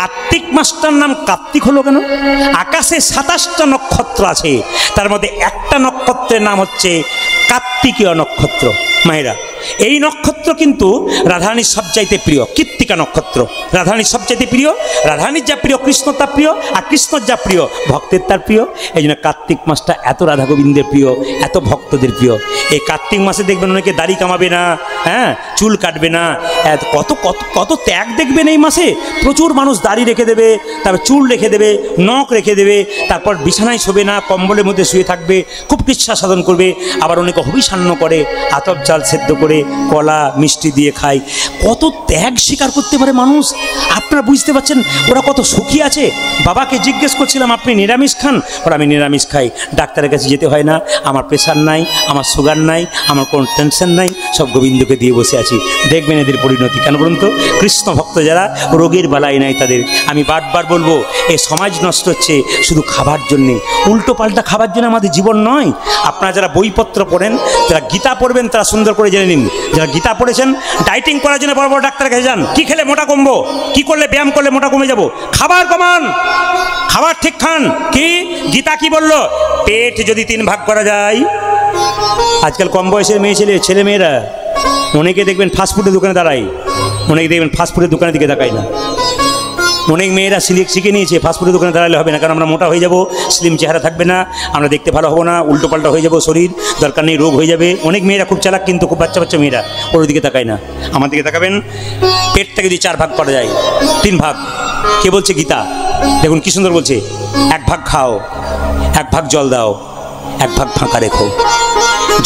কার্তিক মাসটার নাম কার্তিক হলো কেন? আকাশে 27টা নক্ষত্র আছে, তার মধ্যে একটা নক্ষত্রের নাম হচ্ছে কার্তিকীয় নক্ষত্র। মায়েরা, এই নক্ষত্র কিন্তু রাধারানীর সবচাইতে প্রিয়। কৃত্তিকা নক্ষত্র রাধারানীর সবচাইতে প্রিয়। রাধারানীর যা প্রিয় কৃষ্ণ তার প্রিয়, আর কৃষ্ণর যা প্রিয় ভক্তের তার প্রিয়। এই জন্য কার্তিক মাসটা এত রাধা গোবিন্দের প্রিয়, এত ভক্তদের প্রিয়। এই কার্তিক মাসে দেখবেন অনেকে দাড়ি কামাবে না, হ্যাঁ, চুল কাটবে না, কত কত কত ত্যাগ দেখবেন এই মাসে। প্রচুর মানুষ দাড়ি রেখে দেবে, তারপর চুল রেখে দেবে, নখ রেখে দেবে, তারপর বিছানায় শোবে না, কম্বলের মধ্যে শুয়ে থাকবে, খুব কৃচ্ছা সাধন করবে। আবার অনেকে হবিষান্ন করে, আতপ চাল সেদ্ধ করে কলা মিষ্টি দিয়ে খায়। কত ত্যাগ স্বীকার করতে পারে মানুষ, আপনারা বুঝতে পারছেন ওরা কত সুখী আছে। বাবাকে জিজ্ঞেস করছিলাম, আপনি নিরামিষ খান? ওরা আমি নিরামিষ খাই, ডাক্তারের কাছে যেতে হয় না, আমার প্রেশার নাই, আমার সুগার নাই, আমার কোনো টেনশন নাই, সব গোবিন্দকে দিয়ে বসে আছি। দেখবেন এদের পরিণতি কেন বলুন তো? কৃষ্ণ ভক্ত যারা, রোগের বালাই নাই তাদের। আমি বারবার বলবো, এই সমাজ নষ্ট হচ্ছে শুধু খাবার জন্যে, উল্টো পাল্টা খাবার জন্য আমাদের জীবন নয়। আপনারা যারা বইপত্র পড়েন, যারা গীতা পড়বেন, তারা সুন্দর করে জেনে নিন। যারা গীতা পড়েছেন, ডাইটিং করার জন্য বড় বড় ডাক্তারের কাছে যান, কি খেলে মোটা কমবো, কি করলে ব্যায়াম করলে মোটা কমে যাব। খাবার কমান, খাবার ঠিক খান। কি গীতা কি বললো? পেট যদি 3 ভাগ করা যায়। আজকাল কম বয়সের ছেলে মেয়েরা অনেকে দেখবেন ফাস্টফুডের দোকানে দাঁড়ায়, অনেকে দেখবেন ফাস্টফুডের দোকানের দিকে তাকায় না। অনেক মেয়েরা শিখে নিয়েছে ফাস্টফুডের দোকানে দাঁড়ালে হবে না, কারণ আমরা মোটা হয়ে যাব, স্লিম চেহারা থাকবে না, আমরা দেখতে ভালো হবো না, উল্টো পাল্টা হয়ে যাব শরীর, দরকার নেই, রোগ হয়ে যাবে। অনেক মেয়েরা খুব চালাক, কিন্তু খুব বাচ্চা বাচ্চা মেয়েরা ওর দিকে তাকায় না। আমার দিকে তাকাবেন, পেটটাকে যদি 4 ভাগ করা যায়, 3 ভাগ। কে বলছে? গীতা। দেখুন কি সুন্দর বলছে, 1 ভাগ খাও, 1 ভাগ জল দাও, 1 ভাগ ফাঁকা রেখো।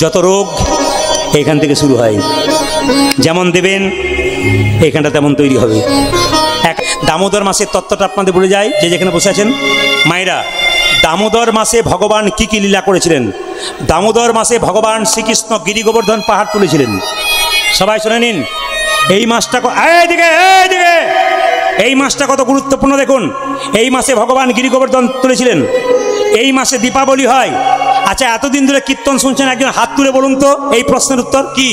যত রোগ এখান থেকে শুরু হয়, যেমন দেবেন এখানটা তেমন তৈরি হবে। দামোদর মাসের তত্ত্বটা আপনাদের বলে যায়, যে যেখানে বসে আছেন মায়েরা। দামোদর মাসে ভগবান কি কি লীলা করেছিলেন? দামোদর মাসে ভগবান শ্রীকৃষ্ণ গিরি গোবর্ধন পাহাড় তুলেছিলেন। সবাই শুনে নিন। এই মাসটা এই মাসটা কত গুরুত্বপূর্ণ দেখুন। এই মাসে ভগবান গিরি গোবর্ধন তুলেছিলেন। এই মাসে দীপাবলি হয়। আচ্ছা, এতদিন ধরে কীর্তন শুনছেন, একজন হাত তুলে বলুন তো এই প্রশ্নের উত্তর কি?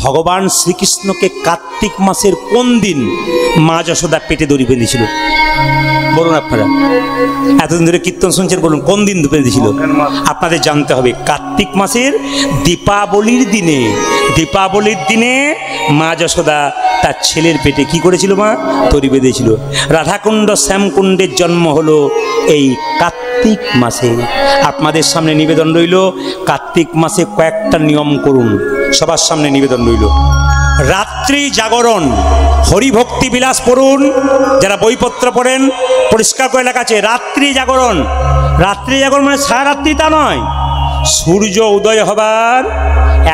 ভগবান শ্রীকৃষ্ণকে কার্তিক মাসের কোন দিন মা যশোদা পেটে দড়ি বেঁধেছিল? বলুন আপনারা, এতদিন ধরে কীর্তন শুনছেন, বলুন কোন দিন বেঁধেছিল? আপনাদের জানতে হবে, কার্তিক মাসের দীপাবলির দিনে। দীপাবলির দিনে মা যশোদা তার ছেলের পেটে কি করেছিল? মা দড়ি বেঁধেছিল। রাধাকুণ্ড শ্যামকুণ্ডের জন্ম হলো এই কার্তিক মাসে। আপনাদের সামনে নিবেদন রইল, কার্তিক মাসে কয়েকটা নিয়ম করুন। সবার সামনে নিবেদন রইল, রাত্রি জাগরণ, হরিভক্তি বিলাস পড়ুন। যারা বইপত্র পড়েন পরিষ্কার করে লেখা আছে রাত্রি জাগরণ। রাত্রি জাগরণ মানে সারা রাত্রি তা নয়, সূর্য উদয় হবার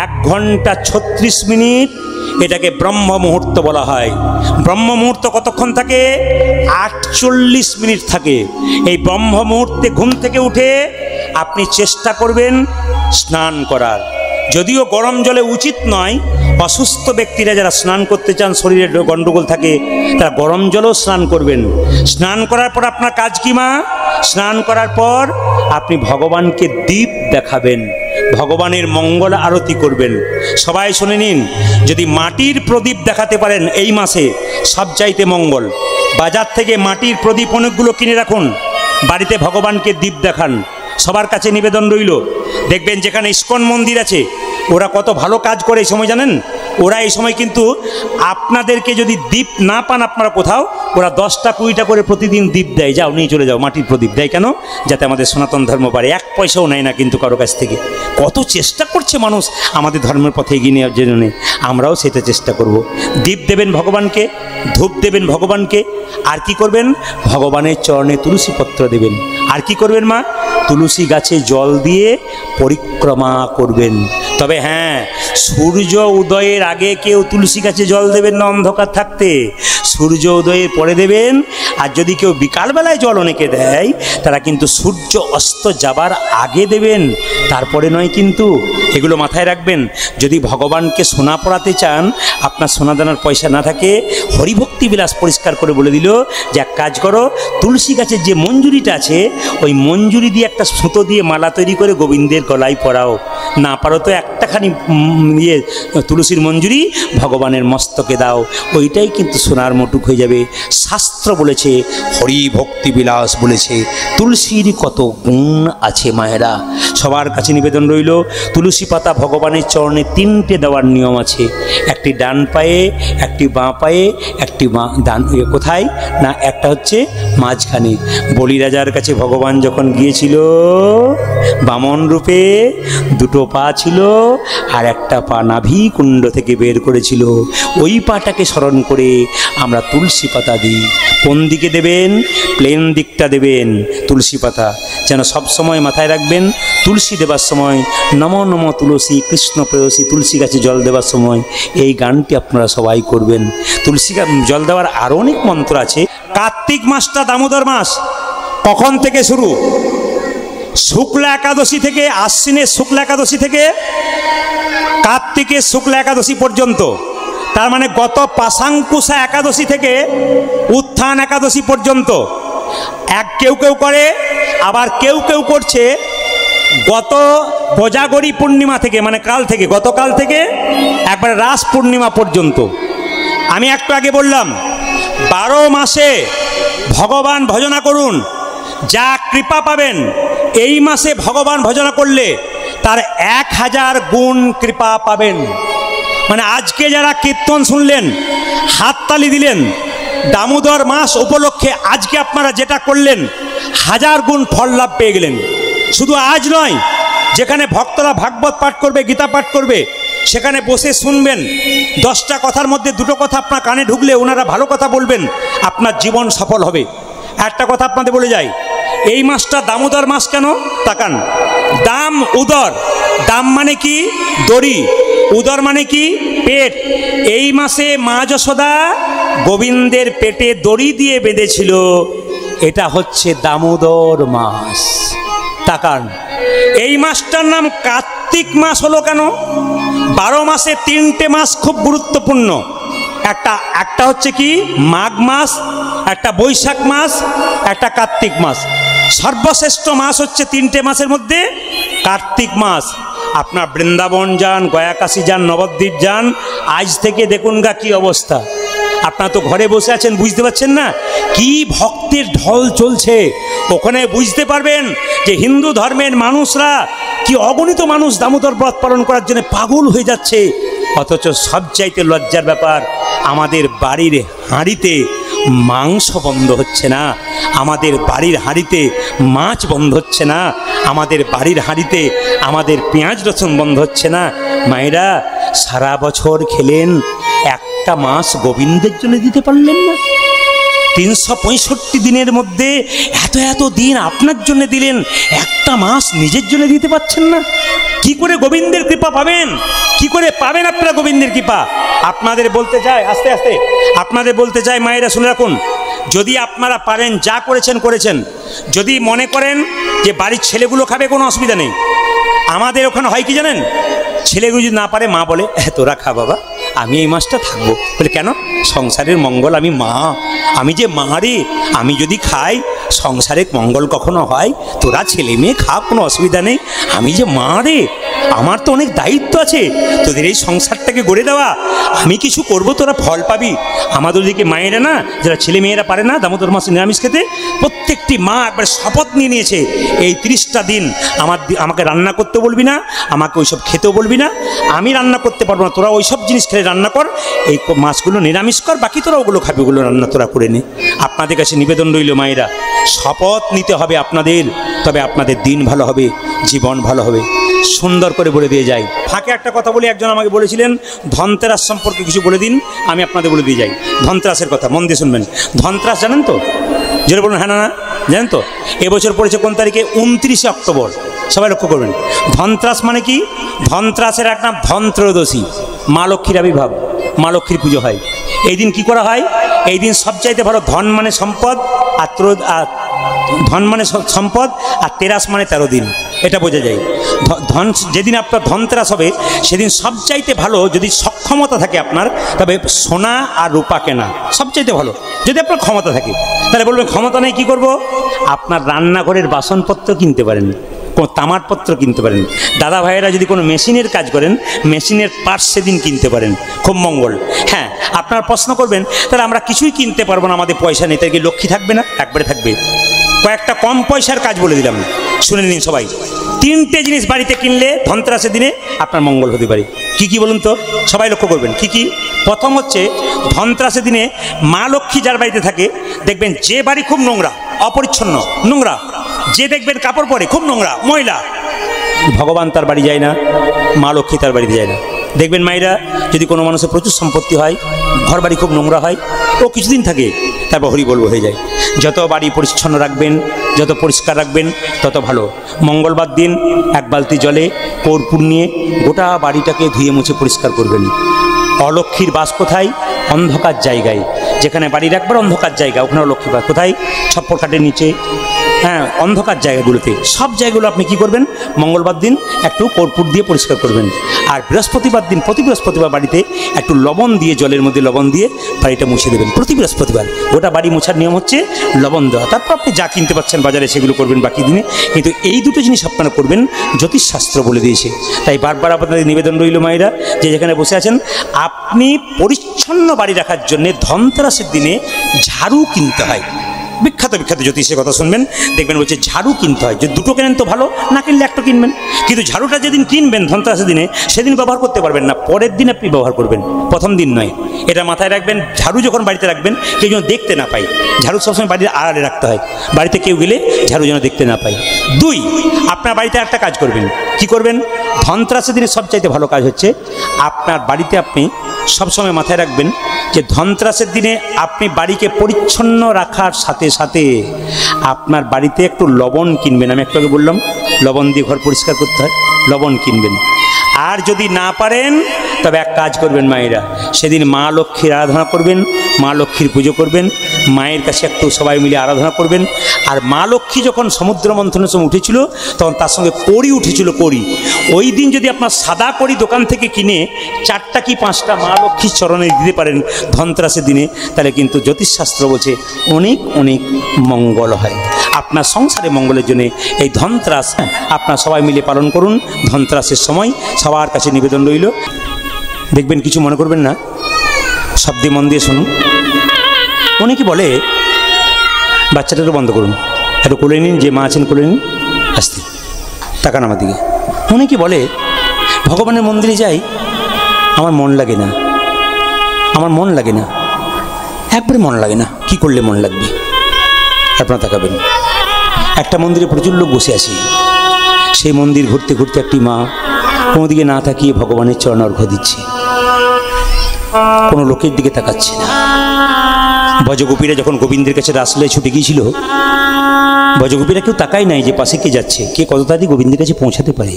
1 ঘন্টা 36 মিনিট এটাকে ব্রহ্ম মুহূর্ত বলা হয়। ব্রহ্ম মুহূর্ত কতক্ষণ থাকে? 48 মিনিট থাকে। এই ব্রহ্ম মুহূর্তে ঘুম থেকে উঠে আপনি চেষ্টা করবেন স্নান করার। যদিও গরম জলে উচিত নয়, অসুস্থ ব্যক্তিরা যারা স্নান করতে চান, শরীরে গন্ডগোল থাকে, তারা গরম জলেও স্নান করবেন। স্নান করার পর আপনার কাজ কি মা? স্নান করার পর আপনি ভগবানকে দীপ দেখাবেন, ভগবানের মঙ্গল আরতি করবেন। সবাই শুনে নিন, যদি মাটির প্রদীপ দেখাতে পারেন এই মাসে সবচাইতে মঙ্গল। বাজার থেকে মাটির প্রদীপ অনেকগুলো কিনে রাখুন, বাড়িতে ভগবানকে দীপ দেখান। সবার কাছে নিবেদন রইল, দেখবেন যেখানে ইস্কন মন্দির আছে ওরা কত ভালো কাজ করে এই সময় জানেন? ওরা এই সময় কিন্তু আপনাদেরকে যদি দীপ না পান আপনারা কোথাও, ওরা 10টা 20টা করে প্রতিদিন দীপ দেয়। যাও নিয়ে চলে যাও, মাটির প্রদীপ দেয় কেন? যাতে আমাদের সনাতন ধর্ম বাড়ে। 1 পয়সাও নেয় না কিন্তু কারো কাছ থেকে। কত চেষ্টা করছে মানুষ আমাদের ধর্মের পথে এগিয়ে নেওয়ার জন্য, আমরাও সেটা চেষ্টা করব। দীপ দেবেন ভগবানকে, ধূপ দেবেন ভগবানকে, আর কি করবেন? ভগবানের চরণে তুলসী পত্র দেবেন। আর কি করবেন মা? তুলসী গাছে জল দিয়ে পরিক্রমা করবেন। তবে হ্যাঁ, সূর্য উদয়ের আগে কেউ তুলসী গাছে জল দেবেন না অন্ধকার থাকতে, সূর্য উদয়ের পরে দেবেন। আর যদি কেউ বিকালবেলায় জল অনেকে দেয়, তারা কিন্তু সূর্য অস্ত যাবার আগে দেবেন, তারপরে নয় কিন্তু। এগুলো মাথায় রাখবেন। যদি ভগবানকে সোনা পড়াতে চান, আপনার সোনা দানার পয়সা না থাকে, হরিভক্তি বিলাস পরিষ্কার করে বলে দিল যে এক কাজ করো, তুলসী গাছের যে মঞ্জুরিটা আছে ওই মঞ্জুরি দিয়ে একটা সুতো দিয়ে মালা তৈরি করে গোবিন্দের গলায় পরাও। না পারো তো একটাখানি তুলসীর মঞ্জুরি ভগবানের মস্তকে দাও, ওইটাই কিন্তু সোনার মুদ্রা। কটুক হয়ে যাবে। শাস্ত্র বলেছে, হরি ভক্তি বিলাস বলেছে, তুলসীর কত গুণ আছে মায়েরা। সবার কাছে নিবেদন রইল, তুলসী পাতা ভগবানের চরণে 3টে দেওয়ার নিয়ম আছে। একটি ডান পায়ে, একটি বাঁ পায়ে, একটি ডান কোথায় না, একটা হচ্ছে মাঝখানে। বলিরাজার কাছে ভগবান যখন গিয়েছিল বামন রূপে, 2টো পা ছিল আর একটা পা নাভি কুণ্ড থেকে বের করেছিল। ওই পাটাকে স্মরণ করে আমরা তুলসী পাতা দিই। কোন দিকে দেবেন? প্লেন দিকটা দেবেন তুলসী পাতা। যেন সব সময় মাথায় রাখবেন, তুলসী দেবার সময় নম নম তুলসী কৃষ্ণ প্রেয়সী, তুলসী গাছে জল দেওয়ার সময় এই গানটি আপনারা সবাই করবেন। তুলসী জল দেওয়ার আরও অনেক মন্ত্র আছে। কার্তিক মাসটা দামোদর মাস কখন থেকে শুরু? শুক্লা একাদশী থেকে, আশ্বিনের শুক্লা একাদশী থেকে কার্তিকের শুক্লা একাদশী পর্যন্ত। তার মানে গত পাশাঙ্কুশা একাদশী থেকে উত্থান একাদশী পর্যন্ত। কেউ কেউ করে, আবার কেউ কেউ করছে গত কোজাগরী পূর্ণিমা থেকে, মানে কাল থেকে, গতকাল থেকে একবার রাস পূর্ণিমা পর্যন্ত। আমি একটু আগে বললাম 12 মাসে ভগবান ভজনা করুন, যা কৃপা পাবেন এই মাসে ভগবান ভজনা করলে তার 1000 গুণ কৃপা পাবেন। মানে আজকে যারা কীর্তন শুনলেন, হাততালি দিলেন, দামোদর মাস উপলক্ষে আজকে আপনারা যেটা করলেন 1000 গুণ ফল লাভ পেয়ে গেলেন। শুধু আজ নয়, যেখানে ভক্তরা ভাগবত পাঠ করবে, গীতা পাঠ করবে, সেখানে বসে শুনবেন। 10টা কথার মধ্যে 2টো কথা আপনার কানে ঢুকলে ওনারা ভালো কথা বলবেন, আপনার জীবন সফল হবে। একটা কথা আপনাদের বলে যাই, এই মাসটা দামোদর মাস কেন তাকান। দাম উদর, দাম মানে কি? দড়ি, উদর মানে কি? পেট। এই মাসে মা যশোদা গোবিন্দের পেটে দড়ি দিয়ে বেঁধেছিল, এটা হচ্ছে দামোদর মাস। তাকান, এই মাসটার নাম কার্তিক মাস হলো কেন? 12 মাসে 3টে মাস খুব গুরুত্বপূর্ণ। একটা হচ্ছে কি মাঘ মাস, একটা বৈশাখ মাস, একটা কার্তিক মাস। সর্বশ্রেষ্ঠ মাস হচ্ছে 3টে মাসের মধ্যে কার্তিক মাস। আপনার বৃন্দাবন যান, গয়াকাশী যান, নবদ্বীপ যান, আজ থেকে দেখুন গা কি অবস্থা। আপনারা তো ঘরে বসে আছেন, বুঝতে পারছেন না কি ভক্তের ঢল চলছে। ওখানে বুঝতে পারবেন যে হিন্দু ধর্মের মানুষরা কি অগণিত মানুষ দামোদর ব্রত পালন করার জন্য পাগল হয়ে যাচ্ছে। অথচ সবচাইতে লজ্জার ব্যাপার, আমাদের বাড়ির হাঁড়িতে মাংস বন্ধ হচ্ছে না, আমাদের বাড়ির হাঁড়িতে মাছ বন্ধ হচ্ছে না, আমাদের বাড়ির হাঁড়িতে আমাদের পেঁয়াজ রসুন বন্ধ হচ্ছে না। মায়েরা সারা বছর খেলেন, একটা মাস গোবিন্দের জন্য দিতে পারলেন না? 365 দিনের মধ্যে এত দিন আপনার জন্য দিলেন, একটা মাস নিজের জন্য দিতে পারছেন না? কি করে গোবিন্দের কৃপা পাবেন? কি করে পাবেন আপনারা গোবিন্দের কৃপা? আপনাদের বলতে চাই, আস্তে আস্তে আপনাদের বলতে চাই, মায়েরা শুনে রাখুন, যদি আপনারা পারেন, যা করেছেন, যদি মনে করেন যে বাড়ির ছেলেগুলো খাবে, কোনো অসুবিধা নেই। আমাদের ওখানে হয় কি জানেন, ছেলেগুলো যদি না পারে মা বলে তোরা খা বাবা, আমি এই মাসটা থাকবো। বলে কেন? সংসারের মঙ্গল, আমি মা, আমি যে মা রে, আমি যদি খাই সংসারের মঙ্গল কখনো হয়? তোরা ছেলে মেয়ে খা, কোনো অসুবিধা নেই, আমি যে মা রে, আমার তো অনেক দায়িত্ব আছে তোদের এই সংসারটাকে গড়ে দেওয়া, আমি কিছু করব, তোরা ফল পাবি। আমাদের ওদিকে মায়েরা না, যারা ছেলে মেয়েরা পারে না দামোদর মাসে নিরামিষ খেতে, প্রত্যেকটি মা একবার শপথ নিয়ে নিয়েছে, এই 30টা দিন আমাকে রান্না করতে বলবি না, আমাকে ওইসব খেতেও বলবি না, আমি রান্না করতে পারবো না, তোরা ওইসব জিনিস খেলে রান্না কর, এই মাছগুলো নিরামিষ কর, বাকি তোরা ওগুলো খাবি, ওগুলো রান্না তোরা করে নে। আপনাদের কাছে নিবেদন রইল মায়েরা, শপথ নিতে হবে আপনাদের, তবে আপনাদের দিন ভালো হবে, জীবন ভালো হবে। সুন্দর করে বলে দিয়ে যাই। ফাঁকে একটা কথা বলি, একজন আমাকে বলেছিলেন ধনতেরাস সম্পর্কে কিছু বলে দিন, আমি আপনাদের বলে দিয়ে যাই। ধনতেরাসের কথা মন দিয়ে শুনবেন। ধনতেরাস জানেন তো? যেটা বলুন, হ্যাঁ না জানেন তো? এবছর পড়েছে কোন তারিখে? 29শে অক্টোবর। সবাই লক্ষ্য করবেন। ধনতেরাস মানে কি? ধনতেরাসের এক নাম ধনত্রয়োদশী, মা লক্ষ্মীর আবির্ভাব, মা লক্ষ্মীর পুজো হয় এই দিন। কি করা হয় এই দিন? সবচাইতে ভালো, ধন মানে সম্পদ, আর ধন মানে সম্পদ, আর তেরাস মানে 13 দিন, এটা বোঝা যায়। ধন, যেদিন আপনার ধনতেরাস হবে সেদিন সবচাইতে ভালো, যদি সক্ষমতা থাকে আপনার, তবে সোনা আর রূপা কেনা সবচাইতে ভালো, যদি আপনার ক্ষমতা থাকে। তাহলে বলবেন ক্ষমতা নেই, কি করব? আপনার রান্নাঘরের বাসনপত্র কিনতে পারেন, কোনো তামার পত্র কিনতে পারেন। দাদা ভাইয়েরা যদি কোনো মেশিনের কাজ করেন, মেশিনের পার্টস সেদিন কিনতে পারেন, খুব মঙ্গল। হ্যাঁ, আপনারা প্রশ্ন করবেন তাহলে আমরা কিছুই কিনতে পারবো না, আমাদের পয়সা নেই, তাই কি লক্ষ্মী থাকবে না? একবারে থাকবে। কয়েকটা কম পয়সার কাজ বলে দিলাম, শুনে নিন সবাই। 3টে জিনিস বাড়িতে কিনলে ধনতেরাসের দিনে আপনার মঙ্গল হতে পারে। কি কি বলুন তো, সবাই লক্ষ্য করবেন কি কি। প্রথম হচ্ছে, ধনতেরাসের দিনে মা লক্ষ্মী যার বাড়িতে থাকে, দেখবেন যে বাড়ি খুব নোংরা, অপরিচ্ছন্ন, নোংরা, যে দেখবেন কাপড় পরে খুব নোংরা, ময়লা, ভগবান তার বাড়ি যায় না, মা লক্ষ্মী তার বাড়িতে যায় না। দেখবেন মায়েরা, যদি কোনো মানুষের প্রচুর সম্পত্তি হয়, ঘর বাড়ি খুব নোংরা হয়, ও কিছুদিন থাকে, তারপর হরি বলবো হয়ে যায়। যত বাড়ি পরিচ্ছন্ন রাখবেন, যত পরিষ্কার রাখবেন, তত ভালো। মঙ্গলবার দিন 1 বালতি জলে কর্পূর নিয়ে গোটা বাড়িটাকে ধুয়ে মুছে পরিষ্কার করবেন। অলক্ষ্মীর বাস কোথায়? অন্ধকার জায়গায়। যেখানে বাড়ি রাখবার অন্ধকার জায়গা, ওখানে অলক্ষ্মীর বাস কোথায়? ছপ্পর খাটের নিচে, হ্যাঁ, অন্ধকার জায়গাগুলোতে। সব জায়গাগুলো আপনি কি করবেন? মঙ্গলবার দিন একটু কর্পূর দিয়ে পরিষ্কার করবেন। আর বৃহস্পতিবার দিন, প্রতি বৃহস্পতিবার বাড়িতে একটু লবণ দিয়ে, জলের মধ্যে লবণ দিয়ে বাড়িটা মুছে দেবেন। প্রতি বৃহস্পতিবার গোটা বাড়ি মোছার নিয়ম হচ্ছে লবণ দেওয়া। তারপর আপনি যা কিনতে পারছেন বাজারে সেগুলো করবেন বাকি দিনে। কিন্তু এই দুটো জিনিস আপনারা করবেন, জ্যোতিষশাস্ত্র বলে দিয়েছে। তাই বারবার আপনাদের নিবেদন রইল মায়েরা, যে যেখানে বসে আছেন, আপনি পরিচ্ছন্ন বাড়ি রাখার জন্য ধনতেরাসের দিনে ঝাড়ু কিনতে হয়। বিখ্যাত বিখ্যাত জ্যোতিষের কথা শুনবেন, দেখবেন বলছে ঝাড়ু কিনতে হয়। যদি দুটো কেনেন তো ভালো, না কিনলে একটা কিনবেন। কিন্তু ঝাড়ুটা যেদিন কিনবেন ধনতেরাসের দিনে, সেদিন ব্যবহার করতে পারবেন না, পরের দিন আপনি ব্যবহার করবেন, প্রথম দিন নয়। এটা মাথায় রাখবেন। ঝাড়ু যখন বাড়িতে রাখবেন, কেউ যেন দেখতে না পায়। ঝাড়ু সবসময় বাড়ির আড়ালে রাখতে হয়, বাড়িতে কেউ গেলে ঝাড়ু যেন দেখতে না পায়। 2, আপনার বাড়িতে একটা কাজ করবেন। কি করবেন? ধনতেরাসের দিনে সবচাইতে ভালো কাজ হচ্ছে, আপনার বাড়িতে আপনি সবসময় মাথায় রাখবেন যে ধনতেরাসের দিনে আপনি বাড়িকে পরিচ্ছন্ন রাখার সাথে সাথে আপনার বাড়িতে একটু লবণ কিনবেন। আমি একটু আগে বললাম লবণ দিয়ে ঘর পরিষ্কার করতে হয়, লবণ কিনবেন। আর যদি না পারেন তবে এক কাজ করবেন মায়েরা, সেদিন মা লক্ষ্মীর আরাধনা করবেন, মা লক্ষ্মীর পুজো করবেন, মায়ের কাছে একটু সবাই মিলে আরাধনা করবেন। আর মা লক্ষ্মী যখন সমুদ্র মন্থনের সময় উঠেছিল, তখন তার সঙ্গে কড়ি উঠেছিল, কড়ি। ওই দিন যদি আপনার সাদা কড়ি দোকান থেকে কিনে 4টা কি 5টা মা লক্ষ্মীর চরণে দিতে পারেন ধনতেরাসের দিনে, তাহলে কিন্তু জ্যোতিষশাস্ত্র বলছে অনেক অনেক মঙ্গল হয়। আপনার সংসারে মঙ্গলের জন্য এই ধনতেরাস আপনার সবাই মিলে পালন করুন। ধনতেরাসের সময় সবার কাছে নিবেদন রইল। দেখবেন, কিছু মনে করবেন না, শব্দে মন দিয়ে শুনুন। অনেকে বলে, বাচ্চাটা একটু বন্ধ করুন, একটু কোলে নিন, যে মা আছেন কোলে নিন, আস্তে তাকান আমার দিকে। অনেকে বলে, ভগবানের মন্দিরে যাই, আমার মন লাগে না, আমার মন লাগে না, একবারে মন লাগে না। কি করলে মন লাগবে? আপনারা তাকাবেন, একটা মন্দিরে প্রচুর লোক বসে আছে, সেই মন্দির ঘুরতে ঘুরতে একটি মা কোনো দিকে না তাকিয়ে ভগবানের চরণ অর্ঘ্য দিচ্ছে, কোনো লোকের দিকে তাকাচ্ছে না। ভজগোপীরা যখন গোবিন্দের কাছে রাসলীলায় ছুটে গিয়েছিল, ভজগোপীরা কেউ তাকায় নাই যে পাশে কে যাচ্ছে, কে কত তাড়াতাড়ি গোবিন্দের কাছে পৌঁছাতে পারে।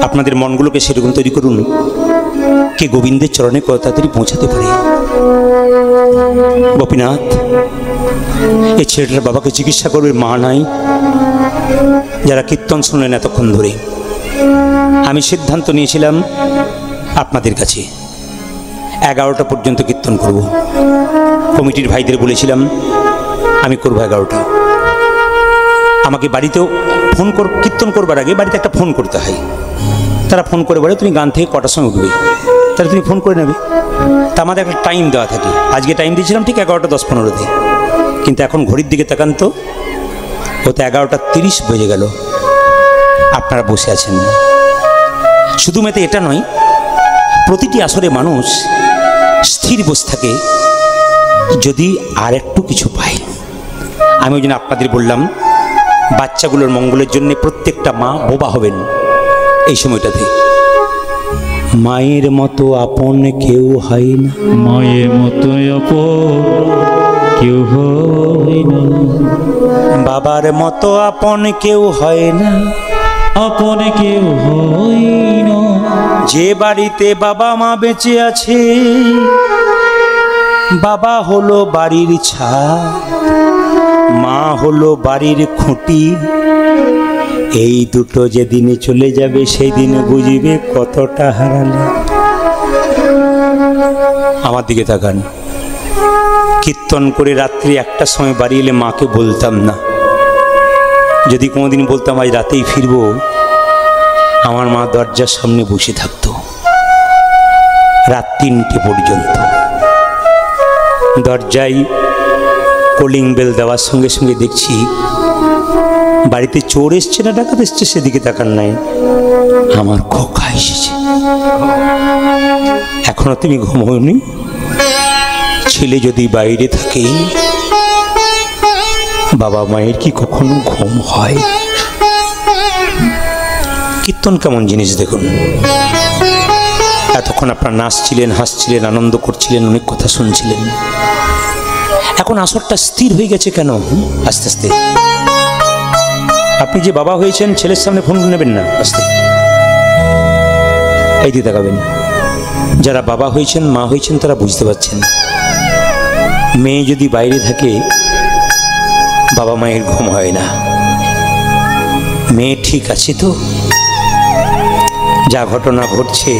আপনাদের মনগুলোকে সেরকম তৈরি করুন, কে গোবিন্দের চরণে কত তাড়াতাড়ি পৌঁছাতে পারে। গোপীনাথ, এই ছেলেটার বাবাকে চিকিৎসা করবে মা নাই। যারা কীর্তন শুনলেন এতক্ষণ ধরে, আমি সিদ্ধান্ত নিয়েছিলাম আপনাদের কাছে 11টা পর্যন্ত কীর্তন করব। কমিটির ভাইদের বলেছিলাম আমি করবো 11টা। আমাকে বাড়িতেও ফোন কীর্তন করবার আগে বাড়িতে একটা ফোন করতে হয়। তারা ফোন করে বলে, তুমি গান থেকে কটার সময় উঠবে, তাহলে তুমি ফোন করে নেবে। তা আমাদের একটা টাইম দেওয়া থাকে। আজকে টাইম দিয়েছিলাম ঠিক 11টা 10-15-তে, কিন্তু এখন ঘড়ির দিকে তাকান তো, ও তো 11টা 30 বেজে গেল, আপনারা বসে আছেন। শুধু মেতে এটা নয়, প্রতিটি আসরে মানুষ স্থির বসে থাকে যদি আর একটু কিছু পায়। আমি ওই জন্য আপনাদের বললাম, বাচ্চাগুলোর মঙ্গলের জন্য প্রত্যেকটা মা বোবা হবেন এই সময়টাতে। মায়ের মতো আপন কেউ হয় না, মায়ের মতো আপন কেউ হয় না, বাবার মতো আপন কেউ হয় না, আপন কেউ হয় না। যে বাড়িতে বাবা মা বেঁচে আছে, বাবা হলো বাড়ির ছাদ, মা হলো বাড়ির খুঁটি। এই দুটো যেদিন চলে যাবে, সেই দিন বুঝবে কতটা হারালে। আমার দিকে তাকান। কীর্তন করে রাত্রি 1টার সময় বাড়ি এলে মাকে বলতাম না যদি কোনোদিন বলতাম আজ রাতেই ফিরবো, আমার মা দরজার সামনে বসে থাকতো রাত 3টে পর্যন্ত। দরজায় কলিং বেল দেওয়ার সঙ্গে সঙ্গে দেখছি বাড়িতে চোর এসছে না ডাকাত এসছে সেদিকে তাকান নাই, আমার খোকা এসেছে। এখনো তুমি ঘুমোনি? ছেলে যদি বাইরে থাকে বাবা মায়ের কি কখনো ঘুম হয়? কীর্তন কেমন জিনিস দেখুন। এতক্ষণ আপনারা নাচছিলেন, হাসছিলেন, আনন্দ করছিলেন, অনেক কথা শুনছিলেন। এখন আসরটা স্থির হয়ে গেছে কেন? আস্তে আস্তে আপনি যে বাবা হয়েছেন ছেলের সামনে ফোন নেবেন না, আস্তে এই দিয়ে দেখাবেন। যারা বাবা হয়েছেন মা হয়েছেন তারা বুঝতে পারছেন, মেয়ে যদি বাইরে থাকে বাবা মায়ের ঘুম হয় না। মেয়ে ঠিক আছে তো? যা ঘটনা ঘটছে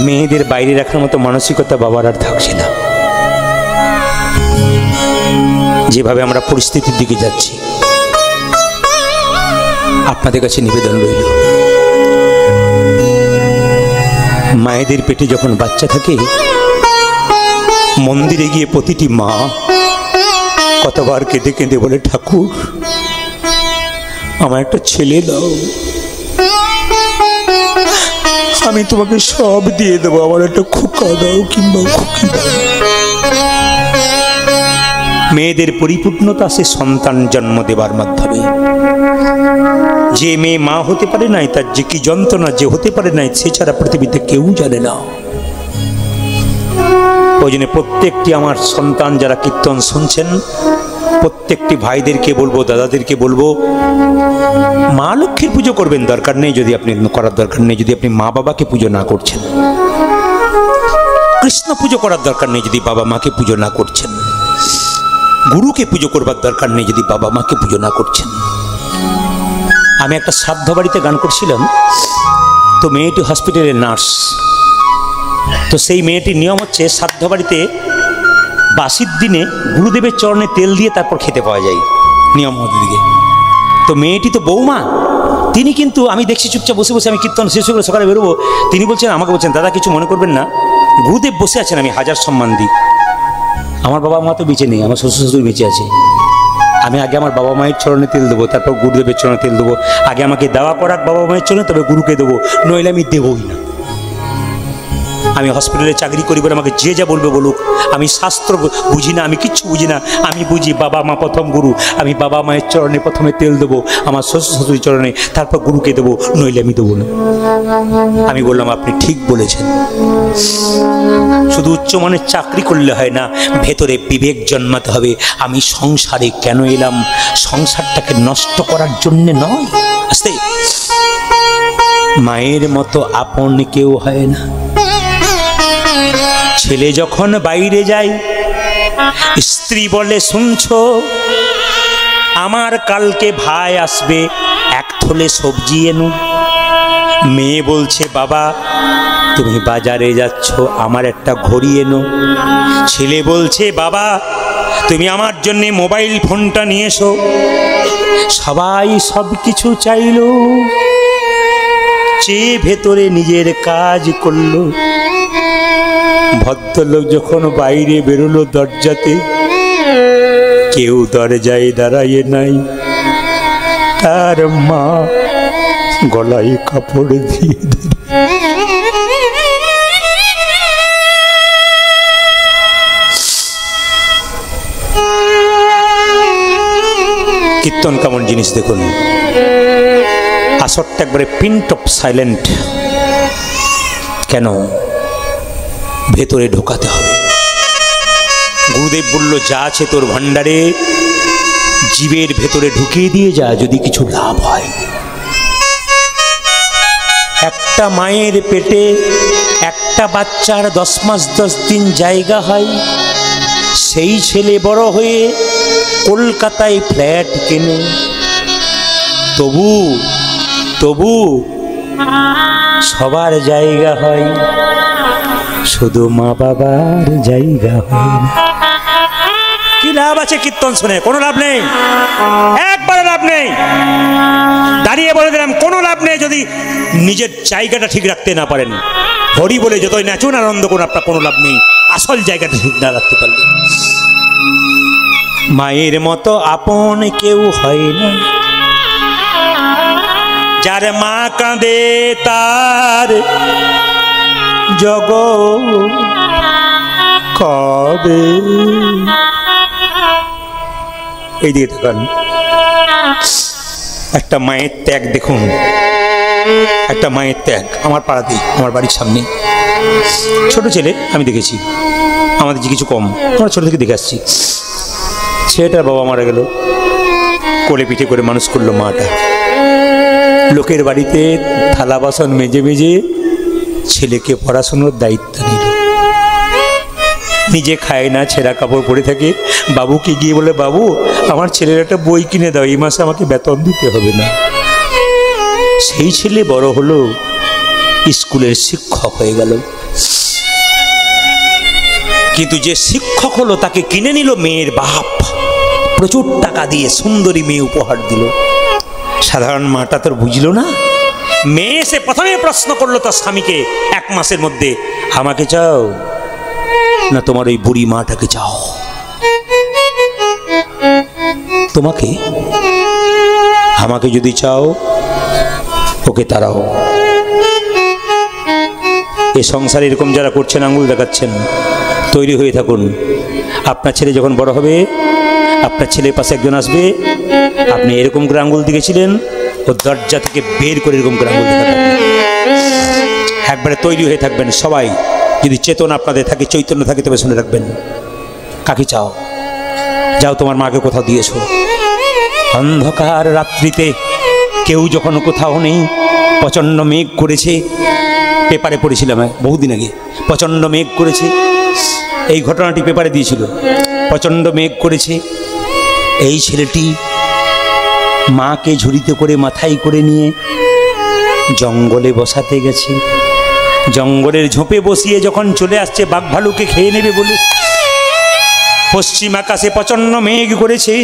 মেয়েদের বাইরে রাখার মতো মানসিকতা বাবার আর থাকছে না। যেভাবে আমরা পরিস্থিতির দিকে যাচ্ছি, আপনাদের কাছে নিবেদন রইল, মায়েদের পেটে যখন বাচ্চা থাকে মন্দিরে গিয়ে প্রতিটি মা কতবার কেঁদে কেঁদে বলে, ঠাকুর আমার একটা ছেলে দাও, আমি তোমাকে সব দিয়ে দেবো, আমার একটা খোকা দাও কিংবা খুকি দাও। মেয়েদের পরিপূর্ণতা সে সন্তান জন্ম দেবার মাধ্যমে। যে মেয়ে মা হতে পারে নাই তার যে কি যন্ত্রণা যে হতে পারে নাই সে ছাড়া পৃথিবীতে কেউ জানে না। ওই জন্য প্রত্যেকটি আমার সন্তান যারা কীর্তন শুনছেন, প্রত্যেকটি ভাইদেরকে বলবো, দাদাদেরকে বলবো, মা লক্ষ্মীর পুজো করবেন, দরকার নেই যদি আপনি করার দরকার নেই যদি আপনি মা বাবাকে পুজো না করছেন। কৃষ্ণ পুজো করার দরকার নেই যদি বাবা মাকে পুজো না করছেন। গুরুকে পুজো করবার দরকার নেই যদি বাবা মাকে পুজো না করছেন। আমি একটা শ্রাদ্ধ বাড়িতে গান করছিলাম, তো মেয়েটি হসপিটালের নার্স। তো সেই মেয়েটির নিয়ম হচ্ছে শ্রাদ্ধ বাড়িতে বাসির দিনে গুরুদেবের চরণে তেল দিয়ে তারপর খেতে পাওয়া যায়, নিয়ম মধ্যে দিকে। তো মেয়েটি তো বৌমা, তিনি কিন্তু আমি দেখছি চুপচাপ বসে বসে আমি কীর্তন শেষ করে সকালে বেরোবো, তিনি বলছেন, আমাকে বলছেন, দাদা কিছু মনে করবেন না, গুরুদেব বসে আছেন, আমি হাজার সম্মান দিই। আমার বাবা মা তো বেঁচে নেই, আমার শ্বশুর শ্বশুর বেঁচে আছে। আমি আগে আমার বাবা মায়ের চরণে তেল দেবো, তারপর গুরুদেবের চরণে তেল দেবো। আগে আমাকে দেওয়া পড়াক বাবা মায়ের চরণে, তবে গুরুকে দেবো, নইলে আমি দেবই না। আমি হসপিটালে চাকরি করি বলে আমাকে যে যা বলবে বলুক, আমি শাস্ত্র বুঝি না, আমি কিচ্ছু বুঝি না। আমি বুঝি বাবা মা প্রথম গুরু, আমি বাবা মায়ের চরণে প্রথমে তেল দেবো, আমার শ্বশুর শ্বশুরের চরণে, তারপর গুরুকে দেবো, নইলে আমি দেবো না। আমি বললাম, আপনি ঠিক বলেছেন। শুধু উচ্চমানের চাকরি করলে হয় না, ভেতরে বিবেক জন্মাতে হবে। আমি সংসারে কেন এলাম? সংসারটাকে নষ্ট করার জন্যে নয়। আস্তে, মায়ের মতো আপন কেউ হয় না। ছেলে যখন বাইরে যায় স্ত্রী বলে, শুনছো আমার কালকে ভাই আসবে, এক থলে সবজি এনো। মেয়ে বলছে, বাবা তুমি বাজারে যাচ্ছ, আমার একটা ঘড়ি এনো। ছেলে বলছে, বাবা তুমি আমার জন্য মোবাইল ফোনটা নিয়ে এসো। সবাই সব কিছু চাইল, চেয়ে ভেতরে নিজের কাজ করলো। ভদ্রলোক যখন বাইরে বেরোলো দরজাতে, কেউ দরজায় দাঁড়ায় নাই, তার মা গলায় কাপড় দিয়ে দিল। কীর্তন কেমন জিনিস দেখুন। আসরটা একবারে পিন্ট অফ সাইলেন্ট। কেন? ভেতরে ঢোকাতে হবে। গুরুদেব বলল, যা আছে তোর ভান্ডারে জীবের ভেতরে ঢুকিয়ে দিয়ে যা, যদি কিছু লাভ হয়। একটা মায়ের পেটে একটা বাচ্চার 10 মাস 10 দিন জায়গা হয়। সেই ছেলে বড় হয়ে কলকাতায় ফ্ল্যাট কেনে, তবু সবার জায়গা হয়, শুধু মা বাবার জায়গা হয় না। কি লাভ আছে কীর্তন শুনে? কোনো লাভ নেই, একবারে লাভ নেই। দাঁড়িয়ে বলে দিলাম কোনো লাভ নেই যদি নিজের জায়গাটা ঠিক রাখতে না পারেন। হরি বলে যতই নাচুন আনন্দ করুন, আপনার কোনো লাভ নেই আসল জায়গাটা ঠিক না রাখতে পারলে। মায়ের মতো আপন কেউ হয় না, যার মা কাঁদে তার জগৎ কাঁদে। এই দিকে তাকান, একটা মায়ের ত্যাগ দেখুন, একটা মায়ের ত্যাগ। আমার পাড়াতেই, আমার বাড়ির সামনে ছোট ছেলে, আমি দেখেছি, আমাদের যে কিছু কম, আমরা ছোট থেকে দেখে আসছি। ছেলেটার বাবা মারা গেল, কোলে পিঠে করে মানুষ করলো মাটা। লোকের বাড়িতে থালা বাসন মেজে মেজে ছেলেকে পড়াশোনার দায়িত্ব নিল। নিজে খায় না, ছেঁড়া কাপড় পরে থাকে। বাবুকে গিয়ে বলে, বাবু আমার ছেলের একটা বই কিনে দাও, এই মাসে আমাকে বেতন দিতে হবে না। সেই ছেলে বড় হলো, স্কুলের শিক্ষক হয়ে গেল। কিন্তু যে শিক্ষক হলো তাকে কিনে নিল মেয়ের বাপ, প্রচুর টাকা দিয়ে সুন্দরী মেয়ে উপহার দিল। সাধারণ মাটা তোর বুঝলো না। মেয়ে এসে প্রথমে প্রশ্ন করলো তার স্বামীকে 1 মাসের মধ্যে, আমাকে চাও না তোমার ওই বুড়ি মাটাকে চাও? তোমাকে? আমাকে যদি চাও ওকে তাড়াও। এ সংসারে এরকম যারা করছেন, আঙুল দেখাচ্ছেন, তৈরি হয়ে থাকুন। আপনার ছেলে যখন বড় হবে, আপনার ছেলের পাশে একজন আসবে, আপনি এরকম করে আঙুল দিয়েছিলেন, ও দরজা থেকে বের করে এরকম করে আঙুল দেখাবেন। একবারে তৈরি হয়ে থাকবেন সবাই। যদি চেতনা আপনাদের থাকে, চৈতন্য থাকে, তবে শুনে রাখবেন। কাকে চাও? যাও তোমার মাকে কোথাও দিয়েছো। অন্ধকার রাত্রিতে কেউ যখন কোথাও নেই, প্রচণ্ড মেঘ করেছে, পেপারে পড়েছিলাম বহুদিন আগে, প্রচণ্ড মেঘ করেছে, এই ঘটনাটি পেপারে দিয়েছিল। প্রচণ্ড মেঘ করেছে, এই ছেলেটি মাকে ঝুড়িতে করে মাথায় করে নিয়ে জঙ্গলে বসাতে গেছে। জঙ্গলের ঝোপে বসিয়ে যখন চলে আসছে বাঘ ভালুকে খেয়ে নেবে বলে, পশ্চিম আকাশে প্রচণ্ড মেঘ করেছে।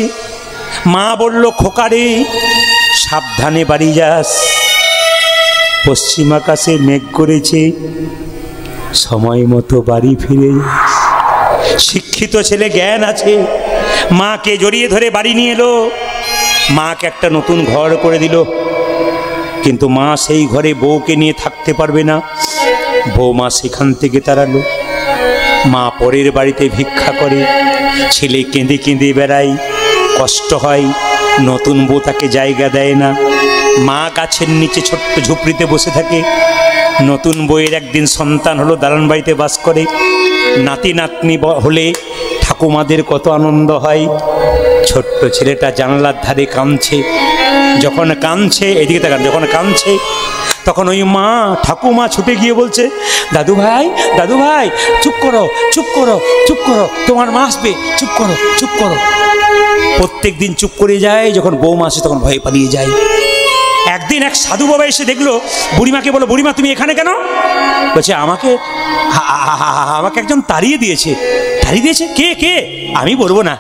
মা বলল, খোকারে সাবধানে বাড়ি যাস, পশ্চিম আকাশে মেঘ করেছে, সময় মতো বাড়ি ফিরে যাস। শিক্ষিত ছেলে, জ্ঞান আছে, মাকে জড়িয়ে ধরে বাড়ি নিয়ে এলো। মাকে একটা নতুন ঘর করে দিল, কিন্তু মা সেই ঘরে বউকে নিয়ে থাকতে পারবে না। বৌমা সেখান থেকে তাড়ালো। মা পরের বাড়িতে ভিক্ষা করে, ছেলে কেঁদে কেঁদে বেড়ায়, কষ্ট হয়, নতুন বউ তাকে জায়গা দেয় না। মা গাছের নিচে ছোট্ট ঝুপড়িতে বসে থাকে। নতুন বউয়ের একদিন সন্তান হলো, দালান বাড়িতে বাস করে। নাতি নাতনি হলে ঠাকুমাদের কত আনন্দ হয়। ছোট্ট ছেলেটা জানলার ধারে কাঁদছে। যখন কাঁদছে, এদিকে তাকান, যখন কাঁদছে তখন ওই মা ঠাকুমা ছুটে গিয়ে বলছে, দাদু ভাই, দাদু ভাই, চুপ করো, চুপ করো, চুপ করো, তোমার মা আসবে, চুপ করো, চুপ করো। প্রত্যেক দিন চুপ করে যায়, যখন বৌমা আসে তখন ভয়ে পালিয়ে যায়। একদিন এক সাধু বাবা এসে দেখলো, বুড়িমাকে বলো, বুড়িমা তুমি এখানে কেন? বলছে, আমাকে একজন তাড়িয়ে দিয়েছে। তাড়িয়ে দিয়েছে? কে কে? আমি বলবো না,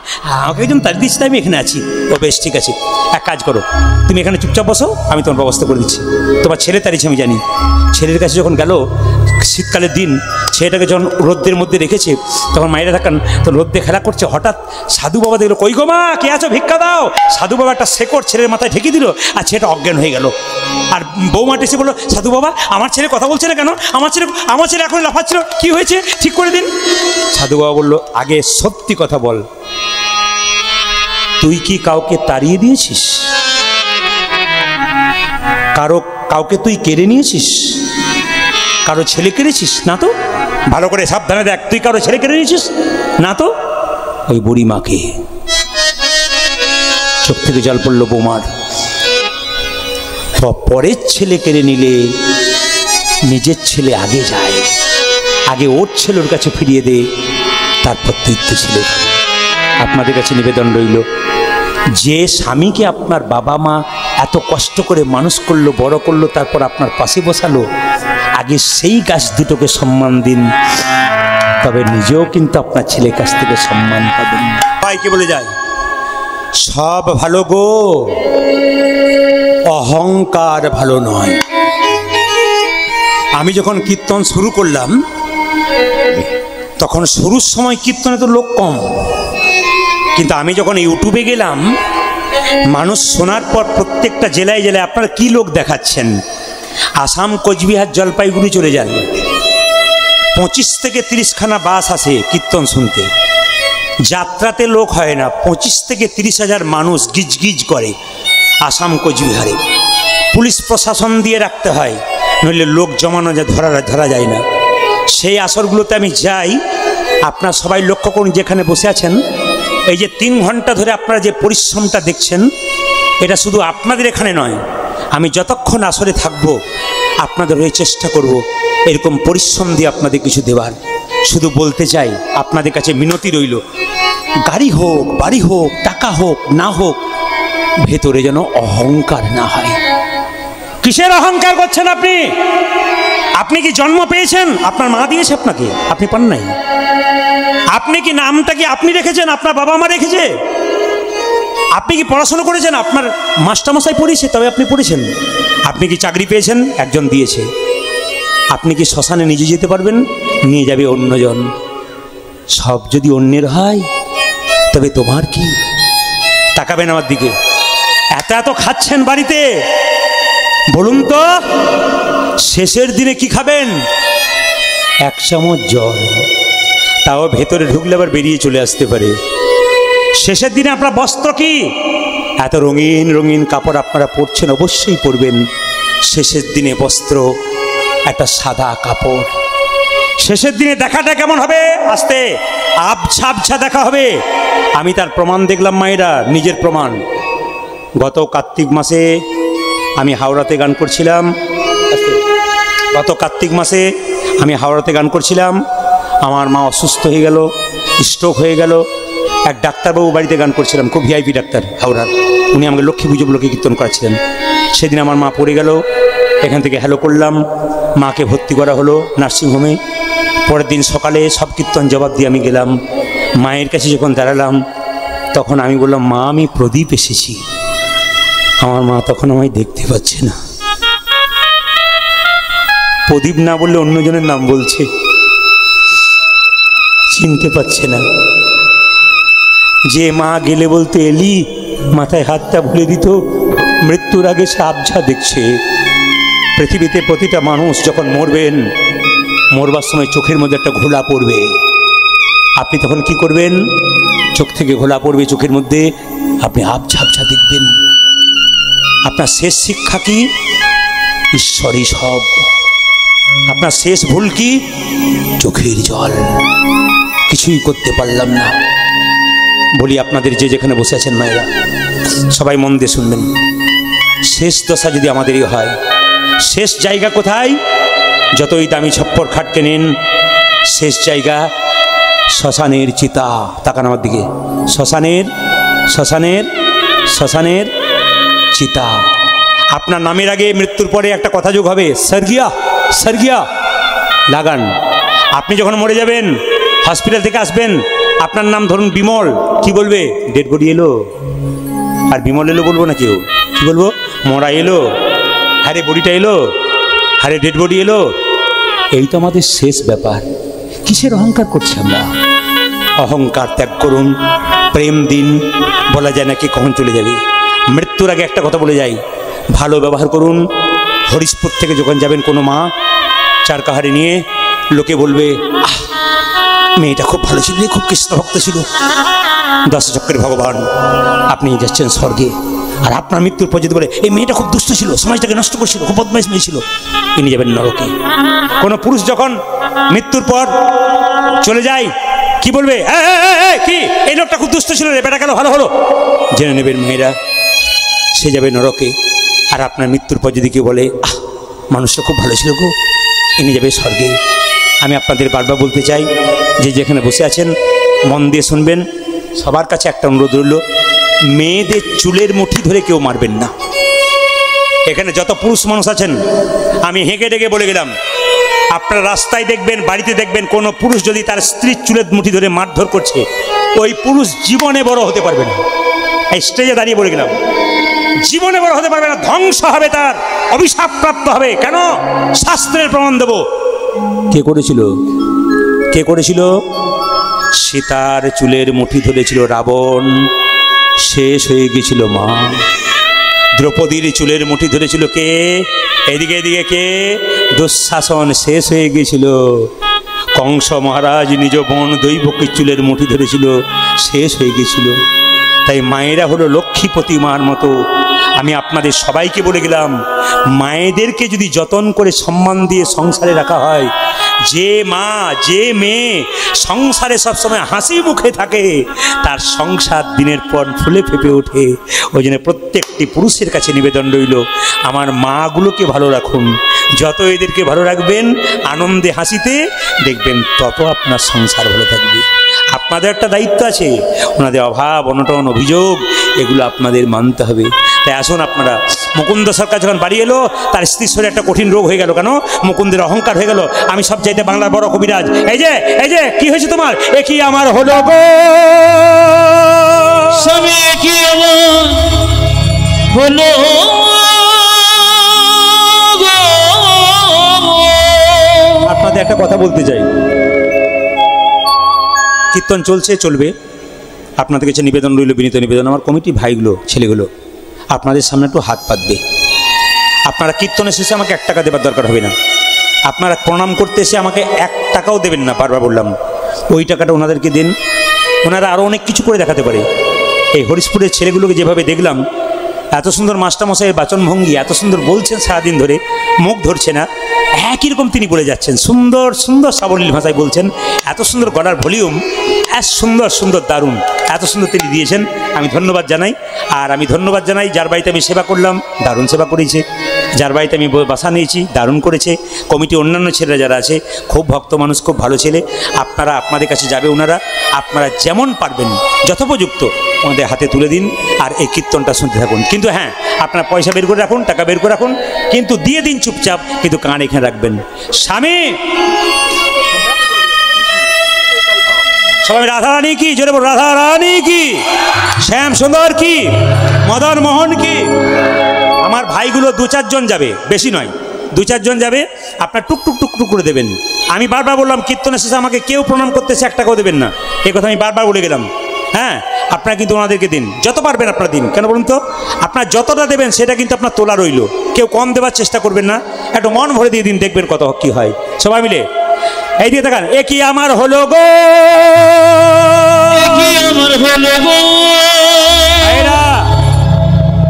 আমাকে একজন তাড়িয়ে দিয়েছে, তাই আমি এখানে আছি। ও বেশ, ঠিক আছে, এক কাজ করো, তুমি এখানে চুপচাপ বসো, আমি তোমার ব্যবস্থা করে দিচ্ছি। তোমার ছেলে তাড়িয়েছে আমি জানি। ছেলের কাছে যখন গেল, শীতকালের দিন, ছেলেটাকে যখন রোদ্রের মধ্যে রেখেছে, তখন মায়েরা থাকান, তখন রোদ্রে খেলা করছে। হঠাৎ সাধু বাবা দেখলো, কই গো মা, কে আছো, ভিক্ষা দাও। সাধু বাবা একটা শেকড় ছেলের মাথায় ঠেকে দিল, আর ছেলেটা অজ্ঞান হয়ে গেল। আর বৌমা এসে বললো, সাধু বাবা আমার ছেলে কথা বলছে না কেন? আমার ছেলে এখন লাফাচ্ছিল, কি হয়েছে, ঠিক করে দিন। সাধু বাবা বললো, আগে সত্যি কথা বল, তুই কি কাউকে তাড়িয়ে দিয়েছিস? কাউকে তুই কেড়ে নিয়েছিস? কারো ছেলে কেড়েছিস? না তো। ভালো করে সাবধানে দেখ, তুই কারো ছেলে কেড়ে নিয়েছিস? না তো। ওই বুড়ি মাকে। চোখ থেকে জল পড়লো বৌমার। পরের ছেলে কেড়ে নিলে নিজের ছেলে আগে যায়, আগে ওর ছেলের কাছে ফিরিয়ে দে, তারপর তুই তো ছেলে। আপনাদের কাছে নিবেদন রইল, যে স্বামীকে আপনার বাবা মা এত কষ্ট করে মানুষ করলো, বড় করলো, তারপর আপনার পাশে বসালো, আগে সেই গাছ দুটোকে সম্মান দিন, তবে নিজেও কিন্তু আপনার ছেলের কাছ থেকে সম্মান পাবেন। সবাইকে বলে যায়, সব ভালো গো, অহংকার ভালো নয়। আমি যখন কীর্তন শুরু করলাম তখন শুরুর সময় কীর্তনে তো লোক কম, কিন্তু আমি যখন ইউটিউবে গেলাম মানুষ শোনার পর প্রত্যেকটা জেলায় জেলায় আপনারা কি লোক দেখাচ্ছেন, আসাম, কোচবিহার, জলপাইগুড়ি চলে যান, 25 থেকে 30 খানা বাস আসে কীর্তন শুনতে। যাত্রাতে লোক হয় না, 25 থেকে 30 হাজার মানুষ গিজ গিজ করে আসাম, কোচবিহারে। পুলিশ প্রশাসন দিয়ে রাখতে হয়, নইলে লোক জমানো ধরা যায় না। সেই আসরগুলোতে আমি যাই, আপনারা সবাই লক্ষ্য করুন যেখানে বসে আছেন, এই যে 3 ঘন্টা ধরে আপনারা যে পরিশ্রমটা দেখছেন, এটা শুধু আপনাদের এখানে নয়, আমি যতক্ষণ আসরে থাকবো আপনাদের হয়ে চেষ্টা করব এরকম পরিশ্রম দিয়ে আপনাদের কিছু দেওয়ার। শুধু বলতে চাই, আপনাদের কাছে মিনতি রইল, গাড়ি হোক, বাড়ি হোক, টাকা হোক না হোক, ভেতরে যেন অহংকার না হয়। কিসের অহংকার করছেন আপনি? আপনি কি জন্ম পেয়েছেন? আপনার মা দিয়েছে আপনাকে, আপনি পান নাই। আপনি কি নামটা কি আপনি রেখেছেন? আপনার বাবা মা রেখেছে। আপনি কি পড়াশোনা করেছেন? আপনার মাস্টারমশাই পড়িয়েছে, তবে আপনি পড়েছেন। আপনি কি চাকরি পেয়েছেন? একজন দিয়েছে। আপনি কি শ্মশানে নিজে যেতে পারবেন? নিয়ে যাবে অন্যজন। সব যদি অন্যের হয় তবে তোমার কি? তাকাবেন আমার দিকে। এত এত খাচ্ছেন বাড়িতে, বলুন তো শেষের দিনে কি খাবেন? 1 চামচ জল, তাও ভেতরে ঢুকলে আবার বেরিয়ে চলে আসতে পারে। শেষের দিনে আপনার বস্ত্র কি? এত রঙিন রঙিন কাপড় আপনারা পরছেন, অবশ্যই পরবেন। শেষের দিনে বস্ত্র একটা সাদা কাপড়। শেষের দিনে দেখাটা কেমন হবে? আস্তে আবছা আবছা দেখা হবে। আমি তার প্রমাণ দেখলাম মায়েরা, নিজের প্রমাণ। গত কার্তিক মাসে আমি হাওড়াতে গান করছিলাম, আমার মা অসুস্থ হয়ে গেল, স্ট্রোক হয়ে গেল। এক ডাক্তারবাবু বাড়িতে গান করছিলাম, খুব ভিআইপি ডাক্তার হাওড়ার, উনি আমাকে লক্ষ্মী পুজো লোকে কীর্তন করাচ্ছিলেন। সেদিন আমার মা পড়ে গেল, এখান থেকে হ্যালো করলাম, মাকে ভর্তি করা হলো নার্সিংহোমে। পরের দিন সকালে সব কীর্তন জবাব দিয়ে আমি গেলাম। মায়ের কাছে যখন দাঁড়ালাম তখন আমি বললাম, মা আমি প্রদীপ এসেছি। আমার মা তখন আমায় দেখতে পাচ্ছে না, প্রদীপ না বললে অন্যজনের নাম বলছে, চিনতে পারছে না। যে মা গেলে বলতে এলি, মাথায় হাতটা ভুলে দিত, মৃত্যুর আগে সে আবছা দেখছে। পৃথিবীতে প্রতিটা মানুষ যখন মরবেন, মরবার সময় চোখের মধ্যে একটা ঘোলা পড়বে। আপনি তখন কি করবেন? চোখ থেকে ঘোলা পড়বে চোখের মধ্যে, আপনি আবছা আবছা দেখবেন। আপনার শেষ শিক্ষা কি? ঈশ্বরই সব। আপনার শেষ ভুল কি? চোখের জল, কিছুই করতে পারলাম না। বলি আপনাদের যে যেখানে বসে আছেন মায়েরা, সবাই মন দিয়ে শুনবেন। শেষ দশা যদি আমাদেরই হয়, শেষ জায়গা কোথায়? যতই দামি ছপ্পর খাট কেনেন, শেষ জায়গা শ্মশানের চিতা। তাকান আমার দিকে। শ্মশানের চিতা। আপনার নামের আগে মৃত্যুর পরে একটা কথা যোগ হবে, স্বর্গীয়া লাগান। আপনি যখন মরে যাবেন, হসপিটাল থেকে আসবেন, আপনার নাম ধরুন বিমল, কি বলবে? ডেড বডি এলো। আর বিমল এলো বলবো না কেউ, কি বলবো? মরা এলো, হারে বডিটা এলো, হারে ডেড বডি এলো। এই তো আমাদের শেষ ব্যাপার। কিসের অহংকার করছি আমরা? অহংকার ত্যাগ করুন, প্রেম দিন। বলা যায় না কে কখন চলে যাবে। মৃত্যুর আগে একটা কথা বলে যাই, ভালো ব্যবহার করুন। হরিশপুর থেকে যখন যাবেন কোনো মা চারকাহারি নিয়ে, লোকে বলবে, আহ মেয়েটা খুব ভালো ছিল, খুব কৃষ্ণ ভক্ত ছিল, 10 চক্রের ভগবান, আপনি যাচ্ছেন স্বর্গে। আর আপনার মৃত্যুর পর যদি বলে, এই মেয়েটা খুব দুষ্ট ছিল, সমাজটাকে নষ্ট করছিল, খুব বদমাইশ মেয়ে ছিল, ইনি যাবেন নরকে। কোনো পুরুষ যখন মৃত্যুর পর চলে যায়, কি বলবে? কি এই লোকটা খুব দুষ্ট ছিল রে, বেটা কেন ভালো হলো? জেনে নেবেন মেয়েরা, সে যাবে নরকে। আর আপনার মৃত্যুর পর যদি কেউ বলে, আহ মানুষটা খুব ভালো ছিল গো, ইনি যাবে স্বর্গে। আমি আপনাদের বারবার বলতে চাই, যে যেখানে বসে আছেন মন দিয়ে শুনবেন। সবার কাছে একটা অনুরোধ রইল, মেয়েদের চুলের মুঠি ধরে কেউ মারবেন না। এখানে যত পুরুষ মানুষ আছেন, আমি হেঁকে ডেকে বলে গেলাম, আপনারা রাস্তায় দেখবেন, বাড়িতে দেখবেন, কোনো পুরুষ যদি তার স্ত্রীর চুলের মুঠি ধরে মারধর করছে, ওই পুরুষ জীবনে বড় হতে পারবে না। এই স্টেজে দাঁড়িয়ে বলে গেলাম, জীবনে বড় হতে পারবে না, ধ্বংস হবে, তার অভিশাপ প্রাপ্ত হবে। কেন? শাস্ত্রের প্রমাণ দেব। কে করেছিল? কে করেছিল? সীতার চুলের মুঠি ধরেছিল রাবণ, শেষ হয়ে গেছিল মা। দ্রৌপদীর চুলের মুঠি ধরেছিল কে? এদিকে এদিকে কে? দুঃশাসন, শেষ হয়ে গেছিল। কংস মহারাজ নিজ বোন দৈবকীর চুলের মুঠি ধরেছিল, শেষ হয়ে গেছিল। তাই মায়েরা হলো লক্ষ্মী প্রতিমার মতো। আমি আপনাদের সবাইকে বলে গেলাম, মায়েদেরকে যদি যতন করে সম্মান দিয়ে সংসারে রাখা হয়, যে মা যে মেয়ে সংসারে সবসময় হাসি মুখে থাকে, তার সংসার দিনের পর ফুলে ফেপে ওঠে। ওই জন্য প্রত্যেকটি পুরুষের কাছে নিবেদন রইল, আমার মাগুলোকে ভালো রাখুন। যত এদেরকে ভালো রাখবেন, আনন্দে হাসিতে, দেখবেন তত আপনার সংসার ভালো থাকবে। আপনাদের একটা দায়িত্ব আছে, ওনাদের অভাব অনটন অভিযোগ এগুলো আপনাদের মানতে হবে। তাই আসুন আপনারা, মুকুন্দ সরকার যখন বাড়ি এলো, তার স্ত্রীর শরীরে একটা কঠিন রোগ হয়ে গেল। কেন? মুকুন্দের অহংকার হয়ে গেল, আমি সব চাইতে বাংলার বড় কবিরাজ। এই যে কি হয়েছে তোমার? এ কি আমার হলো গো স্বামী, কি আমার হলো গো? আপনাদের একটা কথা বলতে চাই, কীর্তন চলছে, চলবে। আপনাদের কাছে নিবেদন রইল, বিনীত নিবেদন, আমার কমিটি ভাইগুলো ছেলেগুলো আপনাদের সামনে একটু হাত পাতবে। আপনারা কীর্তনের শেষে আমাকে 1 টাকা দেবার দরকার হবে না। আপনারা প্রণাম করতে এসে আমাকে 1 টাকাও দেবেন না, বারবার বললাম। ওই টাকাটা ওনাদেরকে দিন, ওনারা আরও অনেক কিছু করে দেখাতে পারে। এই হরিশপুরের ছেলেগুলোকে যেভাবে দেখলাম, এত সুন্দর মাস্টারমশাইয়ের বাচনভঙ্গি, এত সুন্দর বলছেন সারাদিন ধরে, মুখ ধরছে না, একই রকম তিনি বলে যাচ্ছেন, সুন্দর সুন্দর সাবলীল ভাষায় বলছেন, এত সুন্দর গলার ভলিউম, এত সুন্দর সুন্দর দারুণ, এত সুন্দর তিনি দিয়েছেন। আমি ধন্যবাদ জানাই। আর আমি ধন্যবাদ জানাই যার বাড়িতে আমি সেবা করলাম, দারুণ সেবা করেছে। যার বাড়িতে আমি বাসা নিয়েছি, দারুণ করেছে। কমিটি অন্যান্য ছেলেরা যারা আছে, খুব ভক্ত মানুষ, খুব ভালো ছেলে। আপনারা, আপনাদের কাছে যাবে ওনারা, আপনারা যেমন পারবেন যথোপযুক্ত ওনাদের হাতে তুলে দিন, আর এই কীর্তনটা শুনতে থাকুন। কিন্তু হ্যাঁ, আপনারা পয়সা বের করে রাখুন, টাকা বের করে রাখুন, কিন্তু দিয়ে দিন চুপচাপ, কিন্তু কান এখানে রাখবেন। স্বামী সবাই রাধারানী কি, জোরে বল, রাধারানী কি, শ্যাম সুন্দর কি, মদন মোহন কি। আমার ভাইগুলো 2-4 জন যাবে, বেশি নয়, 2-4 জন যাবে। আপনার টুকটুক টুকটুক করে দেবেন। আমি বারবার বললাম, কীর্তনের শেষে আমাকে কেউ প্রণাম করতেছে 1 টাকাও দেবেন না, এই কথা আমি বারবার বলে গেলাম। হ্যাঁ, আপনারা কিন্তু ওনাদেরকে দিন, যত পারবেন আপনারা দিন। কেন বলুন তো? আপনার যতটা দেবেন সেটা কিন্তু আপনার তোলা রইল, কেউ কম দেওয়ার চেষ্টা করবেন না, একটু মন ভরে দিয়ে দিন, দেখবেন কত কি হয়। সবাই মিলে এই দিয়ে দেখান, এ কি আমার হলো গো,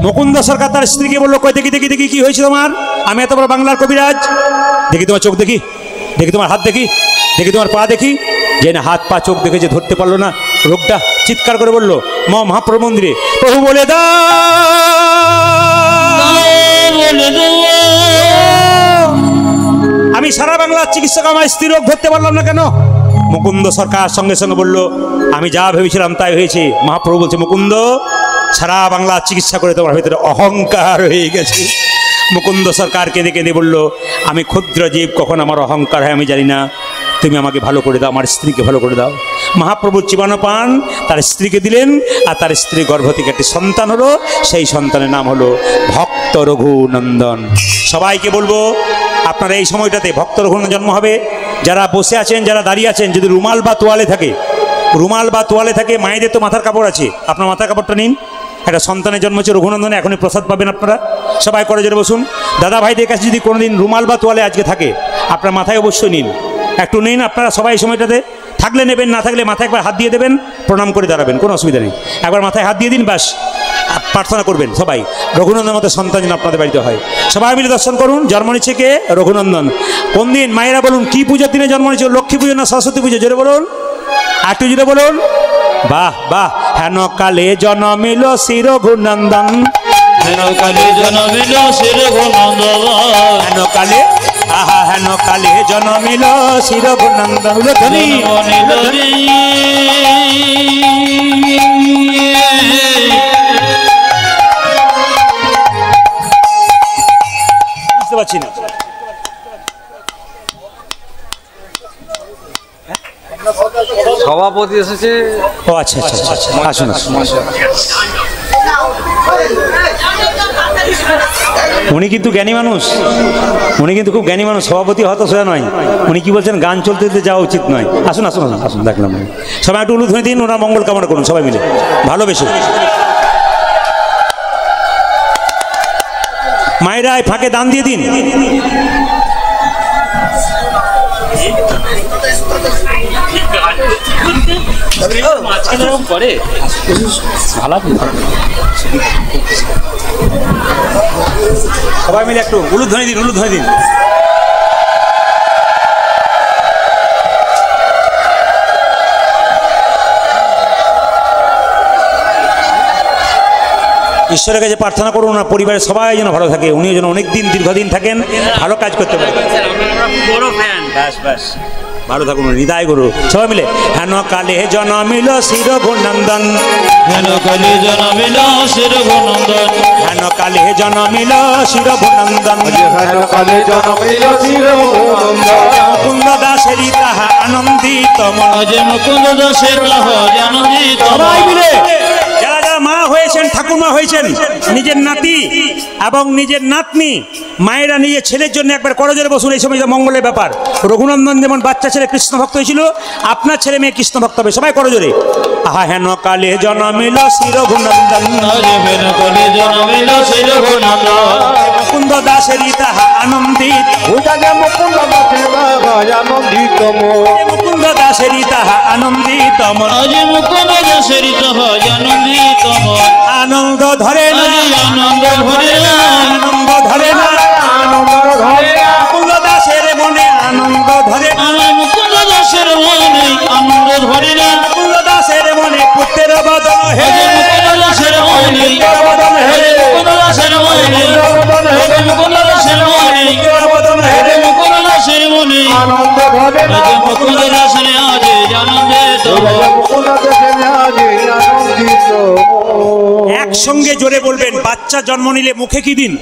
মুকুন্দ সরকার তার স্ত্রীকে বললো, কই দেখি দেখি দেখি কি হয়েছে তোমার? আমি এত বড় বাংলার কবিরাজ, দেখি তোমার চোখ দেখি, দেখি তোমার হাত দেখি, দেখি তোমার পা দেখি। যে না হাত পা চোখ দেখে যে ধরতে পারলো না রোগটা, চিৎকার করে বললো মহাপ্রভু মন্দিরে, প্রভু বলে আমি সারা বাংলার চিকিৎসক, আমার স্ত্রী রোগ ধরতে পারলাম না কেন? মুকুন্দ সরকার সঙ্গে সঙ্গে বলল, আমি যা ভেবেছিলাম তাই হয়েছে। মহাপ্রভু বলছে, মুকুন্দ, সারা বাংলা চিকিৎসা করে তোমার ভিতরে অহংকার হয়ে গেছে। মুকুন্দ সরকার কেঁদে কেঁদে বলল, আমি ক্ষুদ্র জীব, কখন আমার অহংকার হয় আমি জানি না, তুমি আমাকে ভালো করে দাও, আমার স্ত্রীকে ভালো করে দাও। মহাপ্রভু চিবানো পান তার স্ত্রীকে দিলেন, আর তার স্ত্রী গর্ভ থেকে একটি সন্তান হলো, সেই সন্তানের নাম হলো ভক্ত রঘুনন্দন। সবাইকে বলবো, আপনারা এই সময়টাতে ভক্ত রঘুনন্দন জন্ম হবে। যারা বসে আছেন, যারা দাঁড়িয়ে আছেন, যদি রুমাল বা তোয়ালে থাকে, রুমাল বা তোয়ালে থাকে, মায়েদের তো মাথার কাপড় আছে, আপনার মাথার কাপড়টা নিন। একটা সন্তানের জন্ম হচ্ছে রঘুনন্দনে, এখনই প্রসাদ পাবেন আপনারা। সবাই করে জোরে বসুন। দাদা ভাইদের কাছে যদি কোনোদিন রুমাল বা তোয়ালে আজকে থাকে, আপনার মাথায় অবশ্যই নিন, একটু নিন। আপনারা সবাই এই সময়টাতে থাকলে নেবেন, না থাকলে মাথায় একবার হাত দিয়ে দেবেন, প্রণাম করে দাঁড়াবেন, কোনো অসুবিধা নেই। একবার মাথায় হাত দিয়ে দিন, ব্যাস প্রার্থনা করবেন সবাই, রঘুনন্দনের মতো সন্তান যেন আপনাদের বাড়িতে হয়। সবাই মিলে দর্শন করুন। জন্ম নিচ্ছে কে? রঘুনন্দন। কোন দিন? মায়েরা বলুন, কি পুজোর দিনে জন্ম নিচ্ছে? লক্ষ্মী পুজো না সরস্বতী পুজো? জোরে বলুন, একটু জোরে বলুন। বাহ বাহ। হেন কালে জন্মিল শ্রী রঘুনন্দন, হেন কালে জন্মিল শ্রী রঘুনন্দন, হেন কালে, আহা হেন কালে জন্মিল শ্রী রঘুনন্দন। বুঝতে পারছি না। সবাই সভাপতি এসেছে। ও আচ্ছা আচ্ছা আচ্ছা, আচ্ছা আসুন আসুন। উনি কিন্তু জ্ঞানী মানুষ, উনি কিন্তু খুব জ্ঞানী মানুষ, সভাপতি হয়তো সোজা নয়। উনি কি বলছেন, গান চলতে চলতে যাওয়া উচিত নয়। আসুন আসুন আসুন আসুন, দেখলাম সবাই একটু উলুধ্বনি দিন, ওনার মঙ্গল কামনা করুন সবাই মিলে ভালোবেসে। মায়েরা এই ফাঁকে দান দিয়ে দিন। সবাই মিলে একটু উলুধ্বনি দিন, উলুধ্বনি দিন। ঈশ্বরের কাছে প্রার্থনা করুন ওনার পরিবারের সবাই যেন ভালো থাকে, উনিও যেন অনেক দিন দীর্ঘদিন থাকেন, ভালো কাজ করতে পারেন। ব্যাস ব্যাস, ভালো থাকুন, হৃদয় গুরু সবাই মিলে। হেন কালে জনমিল শির ঘনন্দন, হেন কালে জনমিল শির ঘনন্দন, হেন কালে জনমিল শির ঘনন্দন, মুকুন্দ দাসেরি তাহা আনন্দিত মন। যে মুকুন্দ দাসের আনন্দিত সবাই মিলে যারা যারা মা হয়েছেন, ঠাকুরমা হয়েছেন, নিজের নাতি এবং নিজের নাতনি, মায়েরা নিজের ছেলের জন্য একবার করজোরে বসুন। এই সময় মঙ্গলের ব্যাপার। রঘুনন্দন যেমন বাচ্চা ছেলে কৃষ্ণ ভক্ত হয়েছিল, আপনার ছেলে মেয়ে কৃষ্ণ ভক্ত হবে, সবাই করজোরে। আহা হেন কালে জনমিল শির ঘনন্দন, হেন কালে জনমিল শির ঘনন্দন, মুকুন্দ দাসেরি তাহা আনন্দিত, মুকুন্দ দাসেরি তাহা আনন্দিত মন। আজি মুকুন্দ দাসের আনন্দিত মন, আনন্দ ধরে না, আনন্দ ভরে না, আনন্দ ধরে না, মুকুন্দ দাসের মনে আনন্দ ধরে না, আমার মুকুন্দ দাসের মনে আনন্দ ধরে না, মুকুন্দ দাসের মনে পুত্রের বদন হে, মুকুন্দ দাসের মনে বদন হে, মুকুন্দ দাসের মনে মুকুন্দ দাসের মনে বদন হে, মুকুন্দ দাসের মনে আনন্দ ধরে না, মুকুন্দ দাসের আজ আনন্দিত একসঙ্গে জোরে বলবেন। বাচ্চা জন্ম নিলে মুখে কি দিন?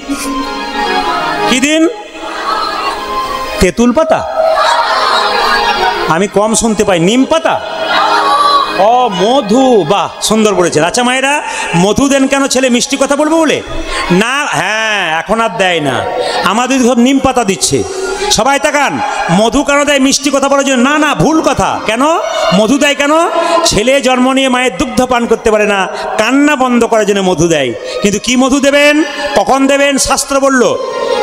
কি দিন? তেঁতুল পাতা? আমি কম শুনতে পাই। নিম পাতা? ও মধু, বাহ সুন্দর বলেছেন। আচ্ছা মায়েরা, মধু দেন কেন? ছেলে মিষ্টি কথা বলবো বলে না? হ্যাঁ, এখন আর দেয় না, আমাদের সব নিম পাতা দিচ্ছে। সবাই তাকান, মধু কেন দেয়? মিষ্টি কথা বলার জন্য? না না, ভুল কথা। কেন মধু দেয়? কেন? ছেলে জন্ম নিয়ে মায়ের দুগ্ধ পান করতে পারে না, কান্না বন্ধ করার জন্য মধু দেয়। কিন্তু কি মধু দেবেন, কখন দেবেন? শাস্ত্র বলল।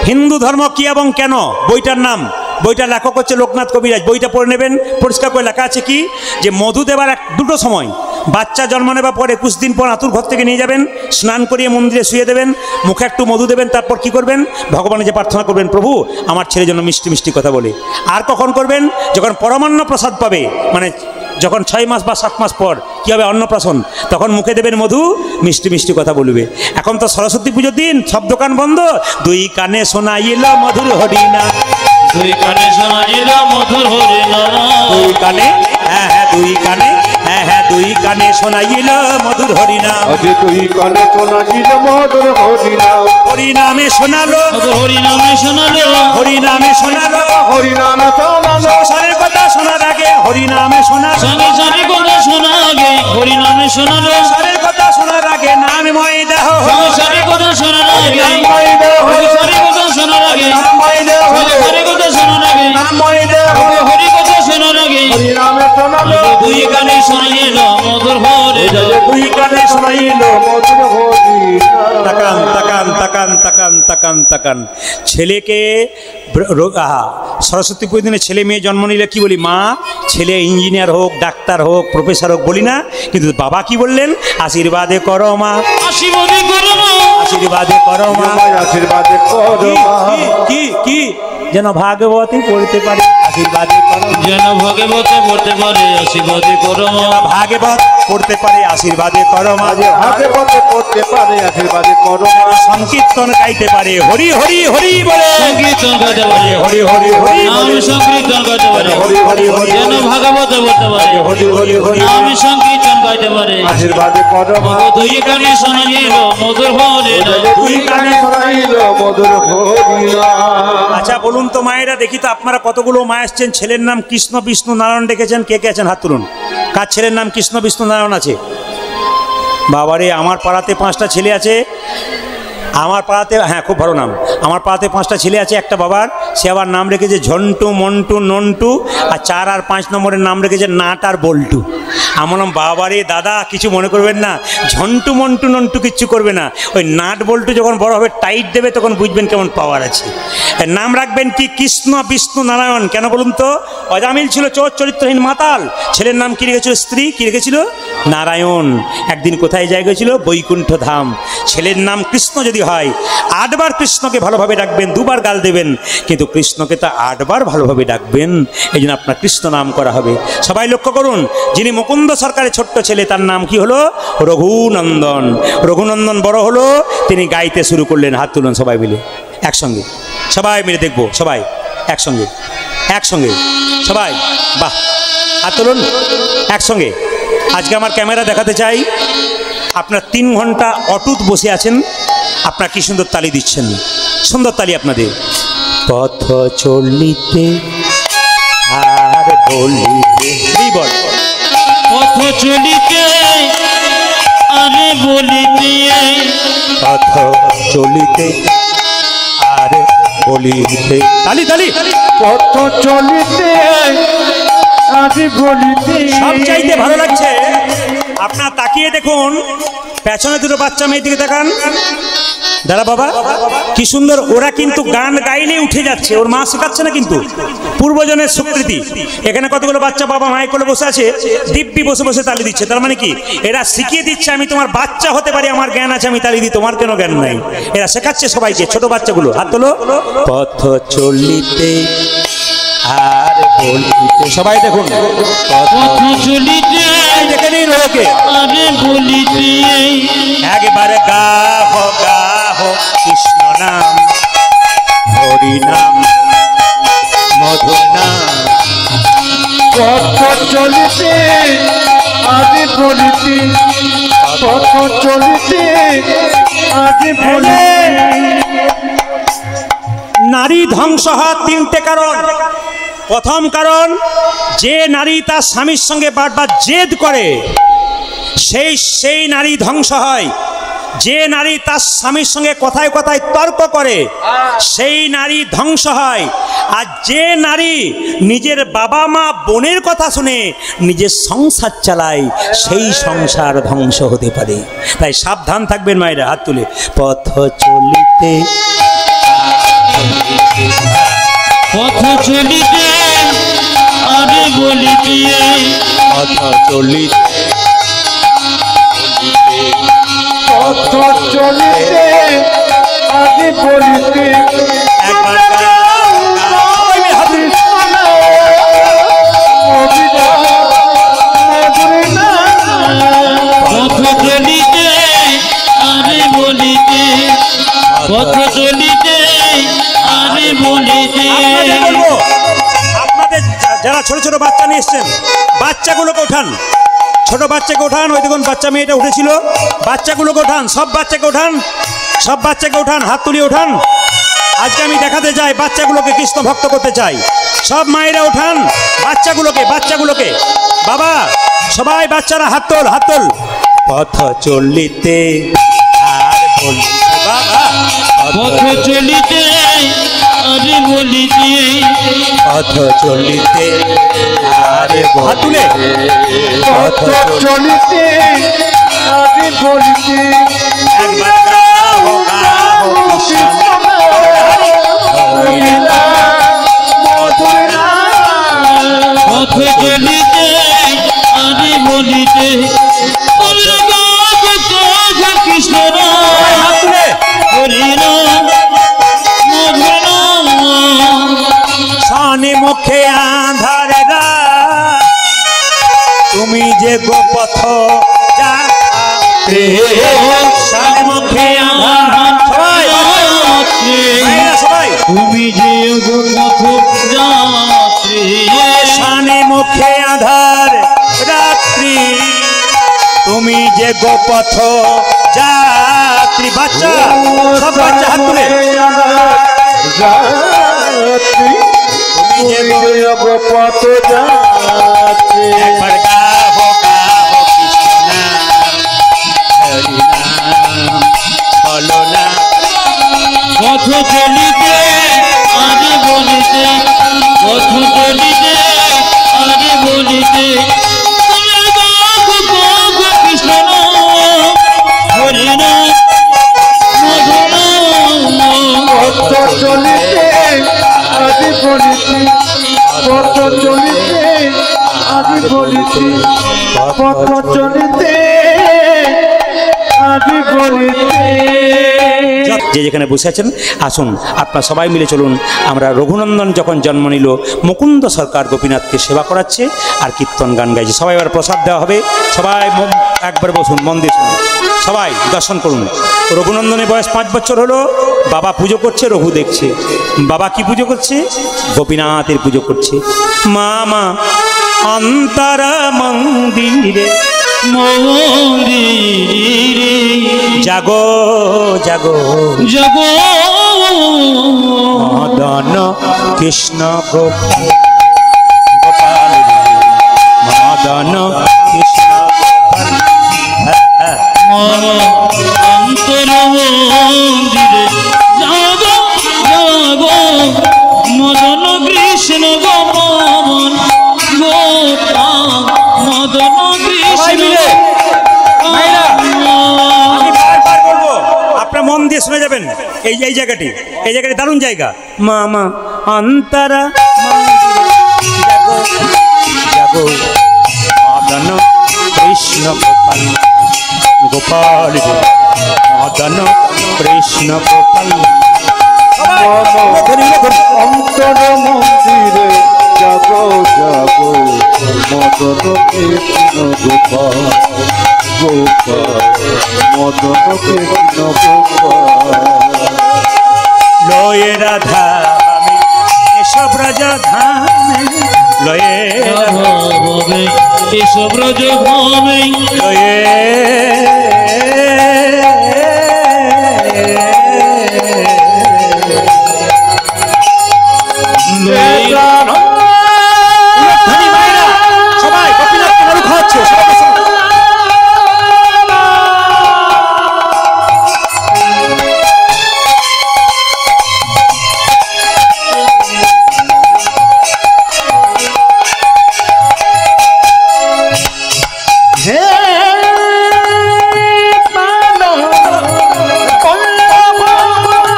হিন্দু ধর্ম কি এবং কেন বইটার নাম, বইটার লেখক হচ্ছে লোকনাথ কবিরাজ। বইটা পড়ে নেবেন, পরিষ্কার করে লেখা আছে কি, যে মধু দেবার দুটো সময়। বাচ্চা জন্ম নেবার পর 21 দিন পর আতুর ঘর থেকে নিয়ে যাবেন, স্নান করিয়ে মন্দিরে শুয়ে দেবেন, মুখে একটু মধু দেবেন, তারপর কি করবেন? ভগবানের যে প্রার্থনা করবেন, প্রভু আমার ছেলের জন্য মিষ্টি মিষ্টি কথা বলে। আর কখন করবেন? যখন পরমান্ন প্রসাদ পাবে, মানে যখন 6 মাস বা 7 মাস পর কী হবে? অন্নপ্রাশন, তখন মুখে দেবেন মধু, মিষ্টি মিষ্টি কথা বলবে। এখন তো সরস্বতী পুজোর দিন, সব দোকান বন্ধ, দুই কানে শোনাইল মধুর হরিনা, দুই কানে শোনাইল মধুর হরিনাম, দুই কানে, হ্যাঁ হ্যাঁ দুই কানে, হ্যাঁ হ্যাঁ দুই কানে শোনাইল মধুর হরিনাম, হরিনামে শোনালো, হরিনামে শোনালো, হরিনামে শোনালো, সংসারের কথা শোনার আগে হরিনামে শোনালো, সংসারের কথা শোনা আগে হরিনামে শোনালো, সংসারের কথা শোনার আগে নামময় দেহ, সংসারের কথা শোনার আগে, সংসারের কথা শোনার আগে, সংসারের কথা শোনার আগে, হরি কথা শোনার আগে, দুই কানে শোনাইল মধুর হরিনাম, দুই কানে শোনাইল মধুর হরিনাম। তাকান তাকান তাকান তাকান তাকান তাকান। ছেলেকে সরস্বতী পুজোর দিনে ছেলে মেয়ে জন্ম নিলে কি বলি? মা, ছেলে ইঞ্জিনিয়ার হোক, ডাক্তার হোক, প্রফেসর হোক বলি না, কিন্তু বাবা কি বললেন? আশীর্বাদে করো মা, আশীর্বাদে করো মা, আশীর্বাদে করো মা, আশীর্বাদে করো মা, কি কি যেন ভাগবতী পড়তে পারে, আশীর্বাদে করো, যেন ভগবত পড়তে পারে, আশীর্বাদে করো মা, ভাগবত পড়তে পারে, আশীর্বাদে করো মা, ভাগবতে পড়তে পারে, আশীর্বাদে করো মা, সংকীর্তন গাইতে পারে, হরি হরি হরি বলে, সংকীর্তন গাইতে পারে, হরি হরি হরি নাম সংকীর্তন গাইতে পারে, হরি হরি হরি, যেন ভাগবত পড়তে পারে, হরি হরি হরি, নাম সংকীর্তন গাইতে পারে, আশীর্বাদে করো মা, দুই কানে শোনাইল মধুর হরিনাম, দুই কানে শোনাইল মধুর হরিনাম। আচ্ছা বলুন তো মায়েরা, দেখি তো আপনারা কতগুলো মায়ের এসছেন, ছেলের নাম কৃষ্ণ বিষ্ণু নারায়ণ ডেকেছেন, কে কে আছেন হাত তুলুন। কার ছেলের নাম কৃষ্ণ বিষ্ণু নারায়ণ আছে? বাবারে, আমার পাড়াতে 5টা ছেলে আছে। আমার পাড়াতে, হ্যাঁ খুব ভালো নাম, আমার পাড়াতে 5টা ছেলে আছে। একটা বাবার, সে আবার নাম রেখেছে ঝন্টু, মন্টু, নন্টু, আর 4 আর 5 নম্বরের নাম রেখেছে নাট আর বল্টু। আমার নাম, বাবারে দাদা কিছু মনে করবেন না, ঝন্টু মন্টু নন্টু কিচ্ছু করবে না, ওই নাট বল্টু যখন বড় হবে টাইট দেবে তখন বুঝবেন কেমন পাওয়ার আছে। নাম রাখবেন কি? কৃষ্ণ বিষ্ণু নারায়ণ। কেন বলুন তো? অজামিল ছিল চোর, চরিত্রহীন মাতাল। ছেলের নাম কি রেখেছিল? স্ত্রী কি রেখেছিল? নারায়ণ। একদিন কোথায় জায়গা হয়েছিল? বৈকুণ্ঠ ধাম। ছেলের নাম কৃষ্ণ যদি হয়, 8 বার কৃষ্ণকে ভালোভাবে ডাকবেন, 2 বার গাল দেবেন, কিন্তু কৃষ্ণকে তা 8 বার ভালোভাবে ডাকবেন। এই জন্য আপনার কৃষ্ণ নাম করা হবে। সবাই লক্ষ্য করুন, যিনি মুকুন্দ সরকারের ছোট্ট ছেলে, তার নাম কি হলো? রঘুনন্দন। রঘুনন্দন বড় হলো, তিনি গাইতে শুরু করলেন। হাত তুলুন সবাই মিলে একসঙ্গে, সবাই মিলে দেখবো, সবাই একসঙ্গে, একসঙ্গে সবাই, বাহ, হাত তুলুন একসঙ্গে। আজকে আমার ক্যামেরা দেখাতে চাই, আপনার 3 ঘন্টা অটুট বসে আছেন, আপনার কি সুন্দর তালি দিচ্ছেন, সুন্দর তালি আপনাদের। পথ চলিতে আর বলিতে, বল পথ চলিতে আরে বলিতে, পথ চলিতে আর বলিতে, তালি তালি। পথ চলিতে আজি বলিতে। সব চাইতে ভালো লাগছে আপনার তাকিয়ে দেখুন, পেছনে 2টো বাচ্চা মেয়ের দিকে দেখান। দাদা বাবা কি সুন্দর, ওরা কিন্তু গান গাইলে উঠে যাচ্ছে, ওর মা শেখাচ্ছে না, কিন্তু পূর্বজনের স্বীকৃতি। এখানে কতগুলো বাচ্চা বাবা মায়ের কোলে বসে আছে, দিব্যি বসে বসে তালি দিচ্ছে। তার মানে কি? এরা শিখিয়ে দিচ্ছে আমি তোমার বাচ্চা হতে পারি, আমার জ্ঞান আছে, আমি তালি দিই, তোমার কেন জ্ঞান নাই? এরা শেখাচ্ছে সবাইকে, ছোট বাচ্চাগুলো। হাত তোলো। পথ চলিতে আর বলিতে, সবাই দেখুন, পথ চলিতে দেখে নিন ওকে। আরে বলিতে, একবারে গাহ গাহ কৃষ্ণ নাম, হরি নাম, মধু নাম। পথ চলিতে আজি বলিতে, পথ চলিতে আজি বলিতে। নারী ধ্বংস হওয়ার 3টে কারণ। প্রথম কারণ, যে নারী তার স্বামীর সঙ্গে বারবার জেদ করে, সেই নারী ধ্বংস হয়। যে নারী তার স্বামীর সঙ্গে কথায় কথায় তর্ক করে, সেই নারী ধ্বংস হয়। আর যে নারী নিজের বাবা মা বোনের কথা শুনে নিজের সংসার চালায়, সেই সংসার ধ্বংস হতে পারে। তাই সাবধান থাকবেন মায়েরা। হাত তুলে। পথ চলিতে পথ চলিতে আরে বলিতে, পথ চলিতে পথ চলিতে আজি বলিতে। একবার সবাই মিলে হাত তুলে। পথ চলিতে আরে বলিতে, পথ চলিতে আরে বলিতে। আপনাদের বলবো, আপনাদের যারা ছোট ছোট বাচ্চা নিয়ে এসছেন, বাচ্চাগুলোকে ওঠান, ছোট বাচ্চাকে ওঠান। ওই দেখুন বাচ্চা মেয়েটা উঠেছিল, বাচ্চাগুলোকে ওঠান, সব বাচ্চাকে ওঠান, সব বাচ্চাকে ওঠান, হাত তুলিয়ে ওঠান। আজকে আমি দেখাতে চাই, বাচ্চাগুলোকে কৃষ্ণ ভক্ত করতে চাই। সব মায়েরা ওঠান বাচ্চাগুলোকে, বাচ্চাগুলোকে। বাবা সবাই বাচ্চারা হাত তোল, হাত তোল। পথ চলিতে আর বলিতে, বাবা পথ চলিতে আরে বলিতে, পথ চলিতে আর হাত তুলে। পথ চলিতে আজি বলিতে। একবার গাহ গাহ কৃষ্ণ হরি মধুর নাম। পথ চলিতে আরে বলিতে, কৃষ্ণ হাত তুলে। হরি নাম, মধুর নাম। শানে মুখে আধার রাত, তুমি যে গোপথ যাত্রী। শানে মুখে আধার, সবাই মায়েরা সবাই। তুমি যে পথ যাত্রী, শানে মুখে আধার রাত্রি, তুমি যে গোপথ যাত্রী। বাচ্চা, সব বাচ্চা হাত তুলে। যাত্রী তুমি যে গো পথ যাচ্ছে একবার গাহো গাহো কৃষ্ণ নাম, হরি নাম বলো না। পথ চলিতে আরে বলিতে, পথ চলিতে আরে বলিতে, তুমি গাহো গাহো কৃষ্ণ নাম, হরি নাম মধুর নাম। পথ চলিতে আজি বলিতে, পথ চলিতে আজি বলিতে, পথ চলিতে আজি বলিতে। যে যেখানে বসে আছেন আসুন, আপনারা সবাই মিলে চলুন। আমরা রঘুনন্দন যখন জন্ম নিল, মুকুন্দ সরকার গোপীনাথকে সেবা করাচ্ছে আর কীর্তন গান গাইছে। সবাই এবার প্রসাদ দেওয়া হবে, সবাই একবার বসুন, মন দিয়ে শুনুন, সবাই দর্শন করুন। রঘুনন্দনের বয়স 5 বছর হলো, বাবা পুজো করছে, রঘু দেখছে। বাবা কি পুজো করছে? গোপীনাথের পুজো করছে। মা মা অন্তরা মন্দিরে মন্দিরে জাগো জাগো জগ মদন কৃষ্ণ গোপাল গোপাল মদন কৃষ্ণ গোপাল। অন্তর মন্দিরে জগ জগ মদন কৃষ্ণ গোপন গোপাল মদন কৃষ্ণ আমি বারবার বলবো, আপনার মন দিয়ে শুনে যাবেন। এই জায়গাটি দারুণ জায়গা। মা মা অন্তরা মন্দিরে জাগো জাগো মদন কৃষ্ণ গোপাল গোপাল মদন কৃষ্ণ গোপাল। অন্তর মন্দিরে যাবো যাবো মদন কৃষ্ণ গোপাল গোপাল মদন কৃষ্ণ গোপাল। লয়ে রাধা আমি এসব রাজা ধামে লয়ে হবে এসব ব্রজ ভূমি লয়ে সবাই গোপীনাথকে নাড়ু খাওয়াচ্ছে, সবাই বসুন।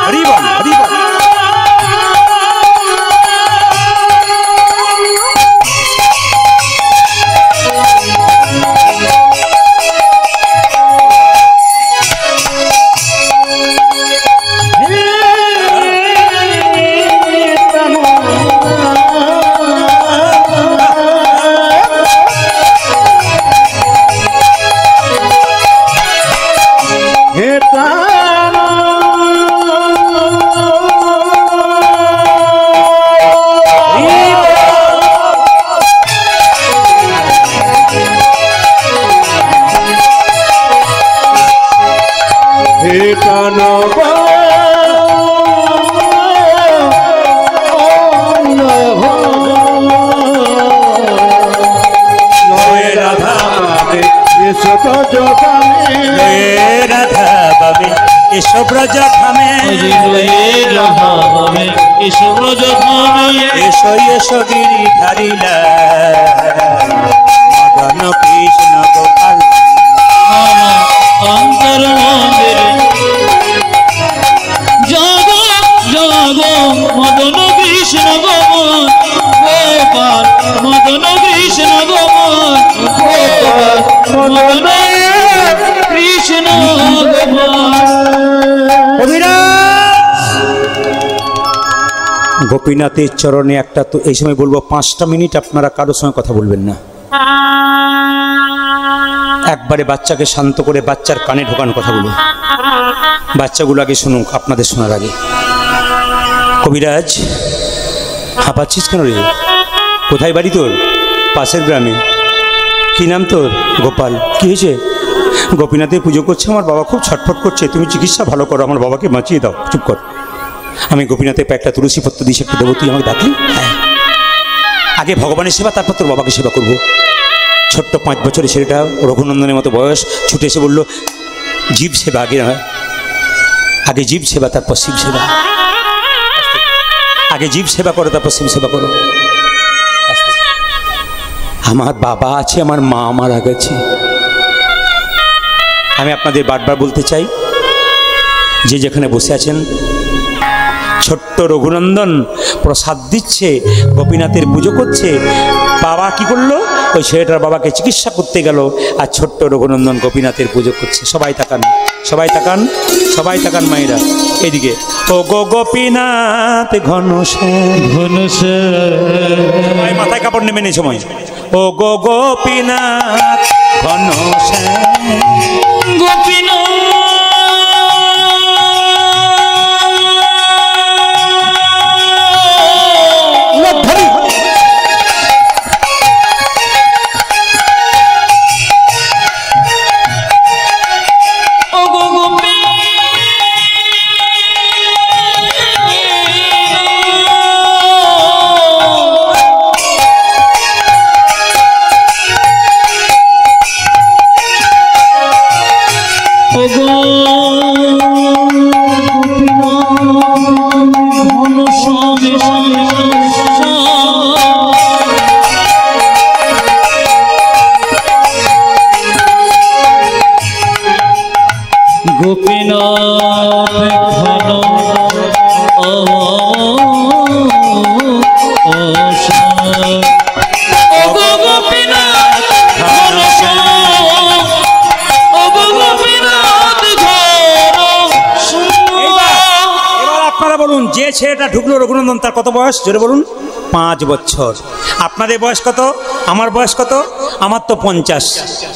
হরি বল হরি বল। এসব রাজা ধামে এসব ব্রজ ভূমি এসো এসো গিরি ধারিলা মদন কৃষ্ণ গোপাল। অন্তর মন্দিরে জগ জগ মদন কৃষ্ণ গোপন গোপাল মদন কৃষ্ণ গোপন গোপাল মদন কৃষ্ণ গোপাল। গোপীনাথের চরণে একটা, তো এই সময় বলবো 5টা মিনিট আপনারা কারোর সঙ্গে কথা বলবেন না। একবারে বাচ্চাকে শান্ত করে বাচ্চার কানে ঢোকানো কথা বলুন। বাচ্চাগুলো আগে শুনুক, আপনাদের শোনার আগে। কবিরাজ, হাঁপাচ্ছিস কেন রে? কোথায় বাড়ি তোর? পাশের গ্রামে। কি নাম তোর? গোপাল। কি হয়েছে? গোপীনাথের পুজো করছে, আমার বাবা খুব ছটফট করছে, তুমি চিকিৎসা ভালো করো, আমার বাবাকে বাঁচিয়ে দাও। চুপ কর, আমি গোপীনাথের পায়ে একটা তুলসী পত্র দিয়েছি, একটু দেবো, তুই আমাকে ডাকলি? হ্যাঁ। আগে ভগবানের সেবা, তারপর তোর বাবাকে সেবা করবো। ছোট্ট 5 বছরের ছেলেটা, রঘুনন্দনের মতো বয়স, ছুটে এসে বললো, জীব সেবা আগে নয়, আগে জীব সেবা তারপর শিব সেবা, আগে জীব সেবা করো তারপর শিব সেবা করো। আমার বাবা আছে, আমার মা মারা গেছে। আমি আপনাদের বারবার বলতে চাই, যে যেখানে বসে আছেন, ছোট্ট রঘুনন্দন প্রসাদ দিচ্ছে, গোপীনাথের পুজো করছে। বাবা কি করলো? ওই ছেলেটার বাবাকে চিকিৎসা করতে গেল, আর ছোট্ট রঘুনন্দন গোপীনাথের পুজো করছে। সবাই তাকান, সবাই তাকান, সবাই তাকান মায়েরা এদিকে। ও গো গোপীনাথ সবাই মাথায় কাপড় নেমে নেই সময়। ও গো গোপীনাথ গোপীনাথ যে ছেলেটা ঢুকলো রঘুনন্দন, তার কত বয়স জোরে বলুন? 5 বছর। আপনাদের বয়স কত? আমার বয়স কত? আমার তো 50।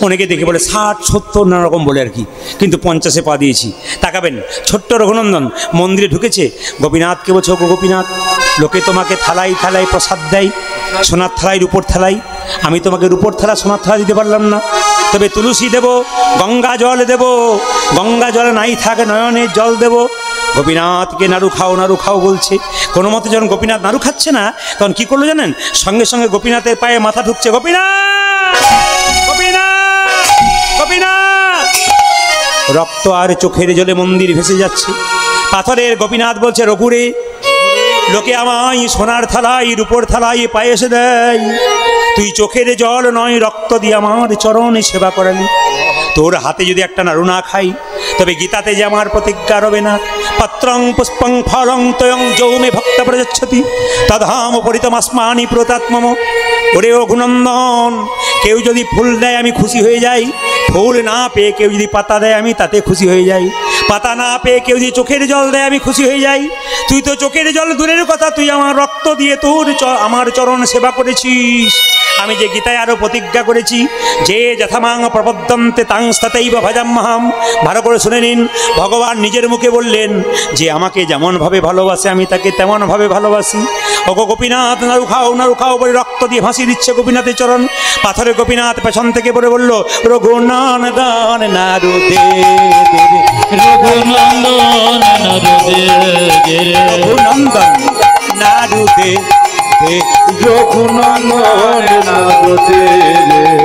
অনেকে দেখে বলে 60, 70 নানা রকম বলে আর কি, কিন্তু 50-এ পা দিয়েছি। তাকাবেন, ছোট্ট রঘুনন্দন মন্দিরে ঢুকেছে, গোপীনাথকে বলছে, ও গোপীনাথ, লোকে তোমাকে থালায় থালায় প্রসাদ দেয়, সোনার থালায় রূপোর থালায়। আমি তোমাকে রূপোর থালা সোনার থালা দিতে পারলাম না, তবে তুলসী দেব, গঙ্গা জল দেব, গঙ্গা জল নাই থাকে নয়নের জল দেব। গোপীনাথকে নাড়ু খাও বলছে। কোনো মতে যখন গোপীনাথ নাড়ু খাচ্ছে না, তখন কি করলো জানেন? সঙ্গে সঙ্গে গোপীনাথের পায়ে মাথা ঢুকছে। গোপীনাথ, গোপীনাথ, গোপীনাথ। রক্ত আর চোখের জলে মন্দির ভেসে যাচ্ছে। পাথরের গোপীনাথ বলছে, রঘুরে, লোকে আমায় সোনার থালায় রূপোর থালায় পায়েস দেয়, তুই চোখের জল নয় রক্ত দিয়ে আমার চরণে সেবা করালি। তোর হাতে যদি একটা নাড়ু না খাই, তবে গীতাতে যে আমার প্রতিজ্ঞা রবে না, পত্রং পুষ্পং ফলং তয়ং যৌমে ভক্ত প্রযচ্ছতি তধাম পরিতমাস্মানি প্রতাত্মম। ওরে রঘুনন্দন, কেউ যদি ফুল দেয় আমি খুশি হয়ে যাই, ফুল না পেয়ে কেউ যদি পাতা দেয় আমি তাতে খুশি হয়ে যাই, পাতা না পেয়ে কেউ যদি চোখের জল দেয় আমি খুশি হয়ে যাই। তুই তো চোখের জল দূরের কথা, তুই আমার রক্ত দিয়ে তোর আমার চরণ সেবা করেছিস। আমি যে গীতায় আরও প্রতিজ্ঞা করেছি, যে যথামাং প্রপদ্যন্তে তাং তথৈব ভজাম্যহম। ভালো করে শুনে নিন, ভগবান নিজের মুখে বললেন যে আমাকে যেমনভাবে ভালোবাসে আমি তাকে তেমনভাবে ভালোবাসি। ওগো গোপীনাথ, নাড়ু খাও বলে রক্ত দিয়ে ভাসিয়ে দিচ্ছে গোপীনাথের চরণ। পাথরে গোপীনাথ পেছন থেকে পড়ে বলল, রঘুনন্দন নাড়ু দে, রঘুনন্দন রঘুনন্দন নাড়ু দে, রঘুনন্দন নাড়ু দে,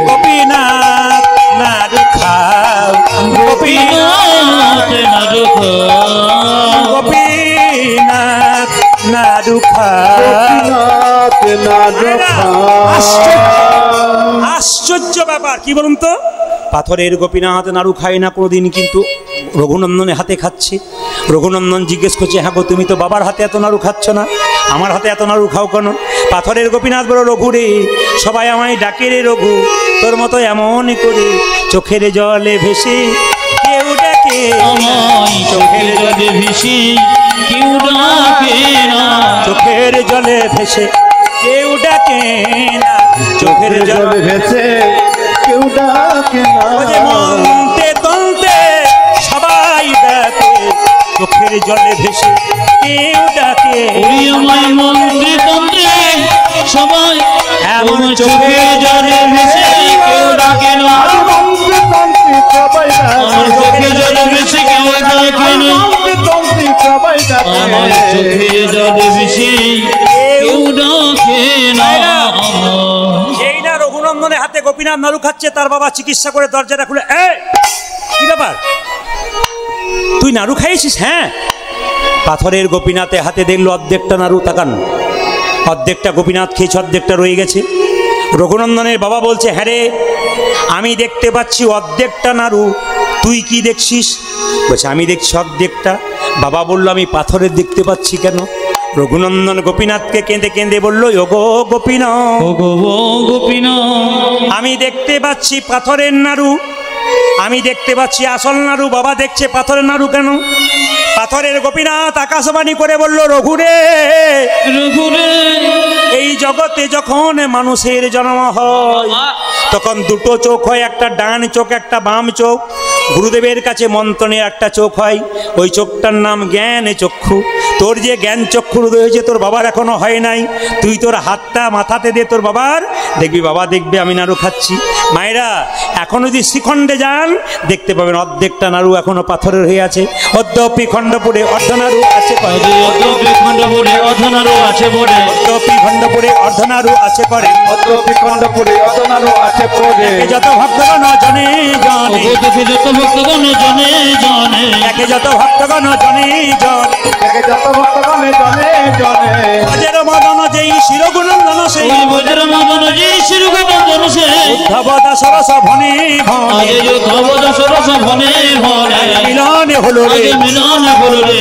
গোপীনাথ নাড়ু খাও, গোপীনাথ নাড়ু খাও, গোপীনাথ নাড়ু খাও। গোপীনাথ নাড়ু খাও। আশ্চর্য ব্যাপার, কি বলুন তো? পাথরের গোপীনাথ নাড়ু খায় না কোনোদিন, কিন্তু রঘুনন্দনের হাতে খাচ্ছে। রঘুনন্দন জিজ্ঞেস করছে, হ্যাঁ গো, তুমি তো বাবার হাতে এত নাড়ু খাচ্ছ না, আমার হাতে এত নাড়ু খাও কেন? পাথরের গোপীনাথ বলো, রঘু রে, সবাই আমায় ডাকে রে রঘু, তোর মতো এমন করে চোখের জলে ভেসে কেউ ডাকে আমায় চোখের জলে ভেসে কেউ ডাকে না, চোখের জলে ভেসে কেউ ডাকে না, চোখের জলে ভেসে কেউ ডাকে না। মন্তে তন্তে সবাই ডাকে, চোখের জলে ভেসে কেউ ডাকে। আমায় মন্ত্রে তন্ত্রে সবাই এমন চোখের জলে ভেসে কেউ ডাকে না, মন্ত্রে তন্ত্রে সবাই ডাকে, আমার চোখের জলে ভেসে কেউ ডাকে না, মন্ত্রে তন্ত্রে সবাই ডাকে, আমার চোখে জল বেশি কেউ ডাকে না আমায়। সেই না রঘুনন্দনের হাতে গোপীনাথ নাড়ু খাচ্ছে, তার বাবা চিকিৎসা করে দরজাটা খুলে, কি ব্যাপার তুই নাড়ু খাইছিস? হ্যাঁ। পাথরের গোপীনাথে হাতে দেখলো অর্ধেকটা নাড়ু, তাকান, অর্ধেকটা গোপীনাথ খেয়েছে, অর্ধেকটা রয়ে গেছে। রঘুনন্দনের বাবা বলছে, হ্যাঁ রে, আমি দেখতে পাচ্ছি অর্ধেকটা নাড়ু, তুই কি দেখছিস? বলছে, আমি দেখছি অর্ধেকটা। বাবা বলল, আমি পাথরের দেখতে পাচ্ছি কেন? রঘুনন্দন গোপীনাথকে কেঁদে কেঁদে বলল, ওগো গোপীনাথ, ওগো গোপীনাথ, আমি দেখতে পাচ্ছি পাথরের নাড়ু, আমি দেখতে পাচ্ছি আসল নাড়ু। বাবা দেখছে পাথরের নাড়ু কেন? পাথরের গোপীনাথ আকাশবাণী করে বলল, রঘুরে, রঘুরে, এই জগতে যখন মানুষের জন্ম হয় তখন দুটো চোখ হয়, একটা ডান চোখ একটা বাম চোখ। গুরুদেবের কাছে মন্ত্রণে একটা চোখ হয়, ওই চোখটার নাম জ্ঞান চক্ষু। তোর যে জ্ঞান চক্ষু উদয় হয়েছে তোর বাবার এখনো হয় নাই, তুই তোর হাতটা মাথাতে দে তোর বাবার, দেখবি বাবা দেখবে আমি নাড়ু খাচ্ছি। মায়েরা, এখন যদি শ্রীখণ্ডে যান দেখতে পাবেন অর্ধেকটা নাড়ু এখনো পাথরের হয়ে আছে। অদ্যপি খণ্ডপুরে অর্ধনাড়ু আছে করে, অদ্যপি খণ্ডপুরে অর্ধনাড়ু আছে পড়ে, অদ্যপি খণ্ডপুরে অর্ধনাড়ু আছে করে, অদ্যপি খণ্ডপুরে অর্ধনাড়ু আছে পড়ে। একে যত ভক্তগণ জনে জনে, অদ্যপি যত ভক্তগণ জনে জনে, একে যত ভক্তগণ জনে জনে, একে যত ভক্তগণে জনে জনে। অজের মদন যেই শিরগুণন্দন সেই, ওই বজ্র মদন যে শিরগোবর্ধন সে, উদ্ধব দাসরস ভনে ভনে, আগে যে ধবদ সরস ভনে ভনে, মিলনে হলো রে। আগে মিলন হলো রে।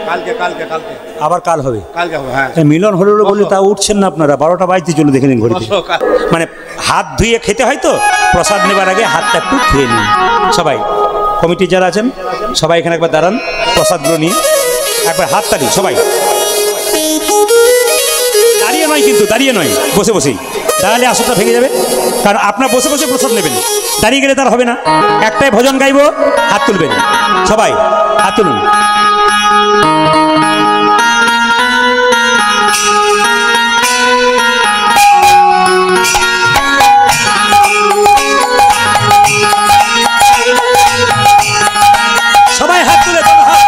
কালকে কালকে কালকে আবার কাল হবে, কালকে হবে, হ্যাঁ। এই মিলন হলো রে বলে তা উঠছেন না আপনারা? 12টা বাজতে চলে দেখে নিন ঘড়িতে। মানে হাত ধুয়ে খেতে হয় তো, প্রসাদ নেবার আগে হাতটা একটু ধুয়ে নিন সবাই। কমিটি যারা আছেন সবাই এখানে একবার দাঁড়ান, প্রসাদগুলো নিয়ে একবার হাত তালি সবাই। দাঁড়িয়ে নয় কিন্তু, দাঁড়িয়ে নয়, বসে বসেই, তাহলে আসরটা ভেঙে যাবে। কারণ আপনার বসে বসে প্রসাদ নেবেন, দাঁড়িয়ে গেলে তার হবে না। একটাই ভজন গাইব, হাত তুলবেন সবাই, হাত তুলুন। সবাই হাত তুলে দেন, হাত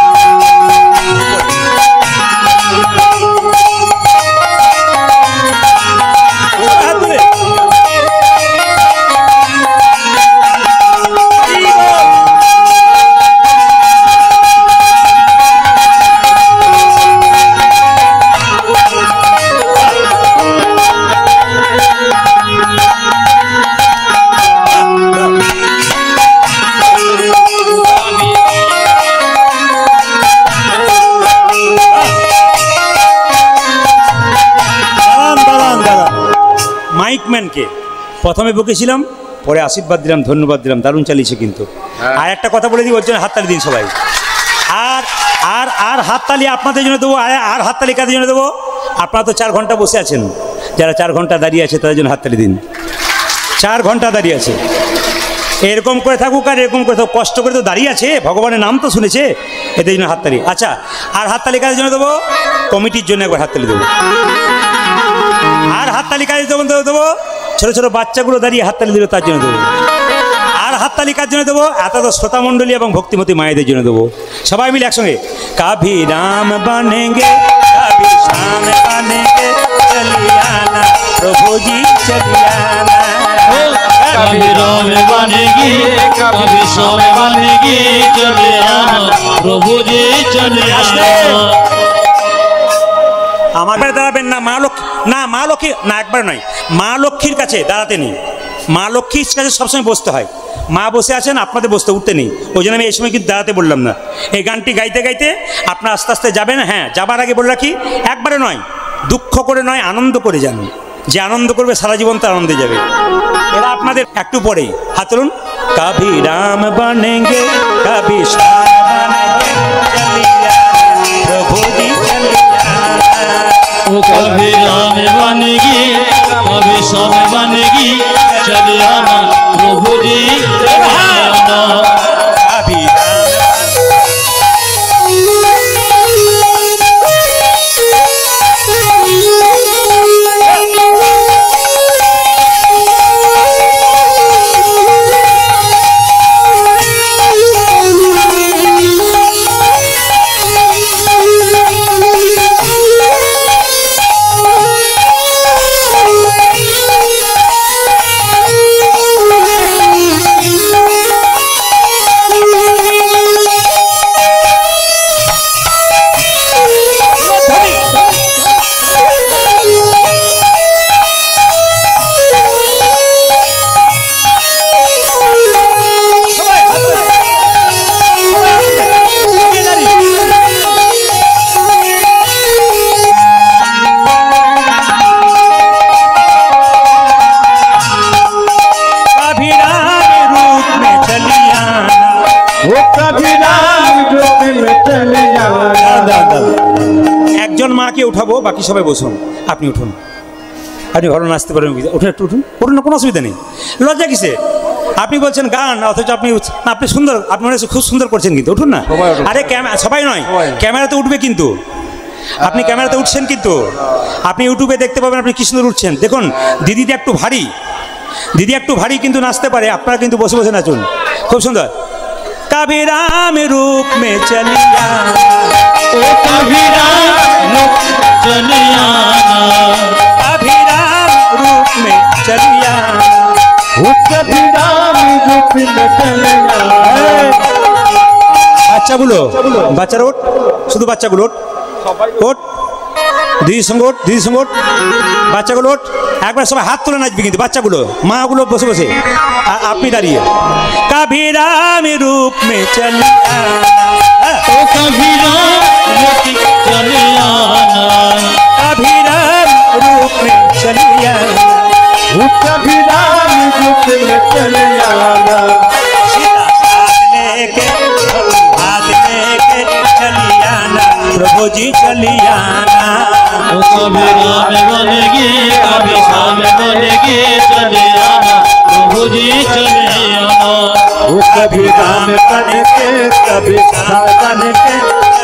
হাত তুলে। মাইকম্যানকে প্রথমে বকেছিলাম, পরে আশীর্বাদ দিলাম, ধন্যবাদ দিলাম, দারুণ চালিয়েছে কিন্তু। আর একটা কথা বলে দিই, ওর জন্য হাততালি দিন সবাই। আর আর আর হাততালি আপনাদের জন্য দেবো, আর হাততালি কাদের জন্য দেবো? আপনারা তো 4 ঘন্টা বসে আছেন, যারা 4 ঘন্টা দাঁড়িয়ে আছে তাদের জন্য হাততালি দিন। 4 ঘন্টা দাঁড়িয়ে আছে, এরকম করে থাকুক আর এরকম করে থাকুক, কষ্ট করে তো দাঁড়িয়ে আছে, ভগবানের নাম তো শুনেছে, এদের জন্য হাততালি। আচ্ছা, আর হাততালি কাদের জন্য দেবো? কমিটির জন্য একবার হাততালি দেবো। আর হাততালি কাদের জন্য দেবো? ছোটো ছোটো বাচ্চাগুলো দাঁড়িয়ে হাততালি দিল তার জন্য দেবো। আর হাততালি কার জন্য দেবো? এত শ্রোতা মণ্ডলী এবং ভক্তিমতী মায়েদের জন্য দেবো। সবাই মিলে একসঙ্গে, কাভি রাম বানেঙ্গে কাভি শ্যাম বানেঙ্গে, চলিয়ানা প্রভুজি চলিয়ানা, कभी राम बनेगी कभी श्याम बनेगी, चले आना प्रभु जी चले आना। আমার কাছে দাঁড়াবেন না, মা লক্ষ্মী না, মা লক্ষ্মী না, একবার নয়, মা লক্ষ্মীর কাছে দাঁড়াতে নেই, মা লক্ষ্মীর কাছে সবসময় বসতে হয়। মা বসে আছেন, আপনাদের বসতে উঠতে নেই, ওই জন্য আমি এই সময় কিন্তু দাঁড়াতে বললাম না। এই গানটি গাইতে গাইতে আপনার আস্তে আস্তে যাবেন। হ্যাঁ, যাবার আগে বলে রাখি, একবারে নয়, দুঃখ করে নয়, আনন্দ করে যান। যে আনন্দ করবে সারা জীবন তার আনন্দে যাবে। এরা আপনাদের একটু পরেই হাত তুলুন। কভি রাম বনেঙ্গে কভি শ্যাম বনেঙ্গে, চলিয়া প্রভু জি চলিয়া, वो कभी राम बनेगी कभी श्याम बनेगी, चले आना प्रभु जी चले आना। कभी राम যাকে উঠাবো বাকি সবাই বসুন, আপনি উঠুন, আপনি ভালো নাচতে পারেন, উঠুন, একটু উঠুন, উঠুন না, কোনো অসুবিধা নেই, লজ্জা কিসে? আপনি বলছেন গান, অথচ আপনি না, আপনি সুন্দর, আপনি মনে হচ্ছে খুব সুন্দর করছেন, কিন্তু উঠুন না। সবাই উঠুন। আরে সবাই নয়, ক্যামেরাতে উঠবে কিন্তু, আপনি ক্যামেরাতে উঠছেন কিন্তু, আপনি ইউটিউবে দেখতে পাবেন আপনি কি সুন্দর উঠছেন। দেখুন দিদিটা একটু ভারী, দিদি একটু ভারী কিন্তু নাচতে পারে, আপনারা কিন্তু বসে বসে নাচুন, খুব সুন্দর। कभी राम रूप में चलिया, ओ कभी राम चले आना, कभी राम रूप में चलिया, कभी राम रूप में चले বাচ্চাগুলো, বাচ্চারা ওঠ, শুধু বাচ্চাগুলো ওঠ, ওঠ, দিদির সঙ্গে ওঠ, দিদির সঙ্গে ওঠ, বাচ্চাগুলো ওঠ, একবার সবাই হাত তুলে নাচবে কিন্তু, বাচ্চাগুলো, মাগুলো বসে বসে, আপনি দাঁড়িয়ে। कभी राम रूप में चलिया, ओ कभी राम चले आना, कभी राम रूप में चलिया, कभी राम रूप में चले आना, सीता साथ लेके हाथ लेके चलिया ना, प्रभु जी चलिया ना, ओ कभी राम बनेगी कभी श्याम बनेगी, चले आना प्रभु जी चले आना, कभी राम बन के कभी श्याम बन के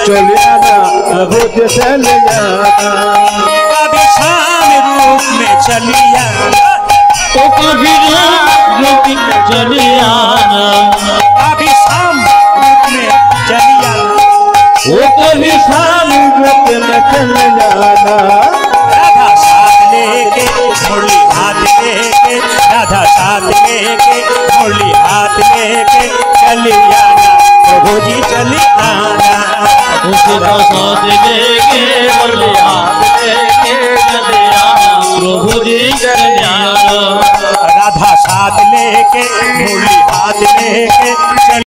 चले आना, प्रभु जी चले आना, कभी शाम रूप में चलिया ना, ओ कभी राम चले आना, कभी शाम रूप में चलिया ना, वो कभी श्याम रूप में चले आना, राधा साथ लेके मुरली हाथ लेके, राधा साथ लेके मुरली हाथ लेके चलिया ना, प्रभु जी चलिया ना, उसका साथ लेके बोले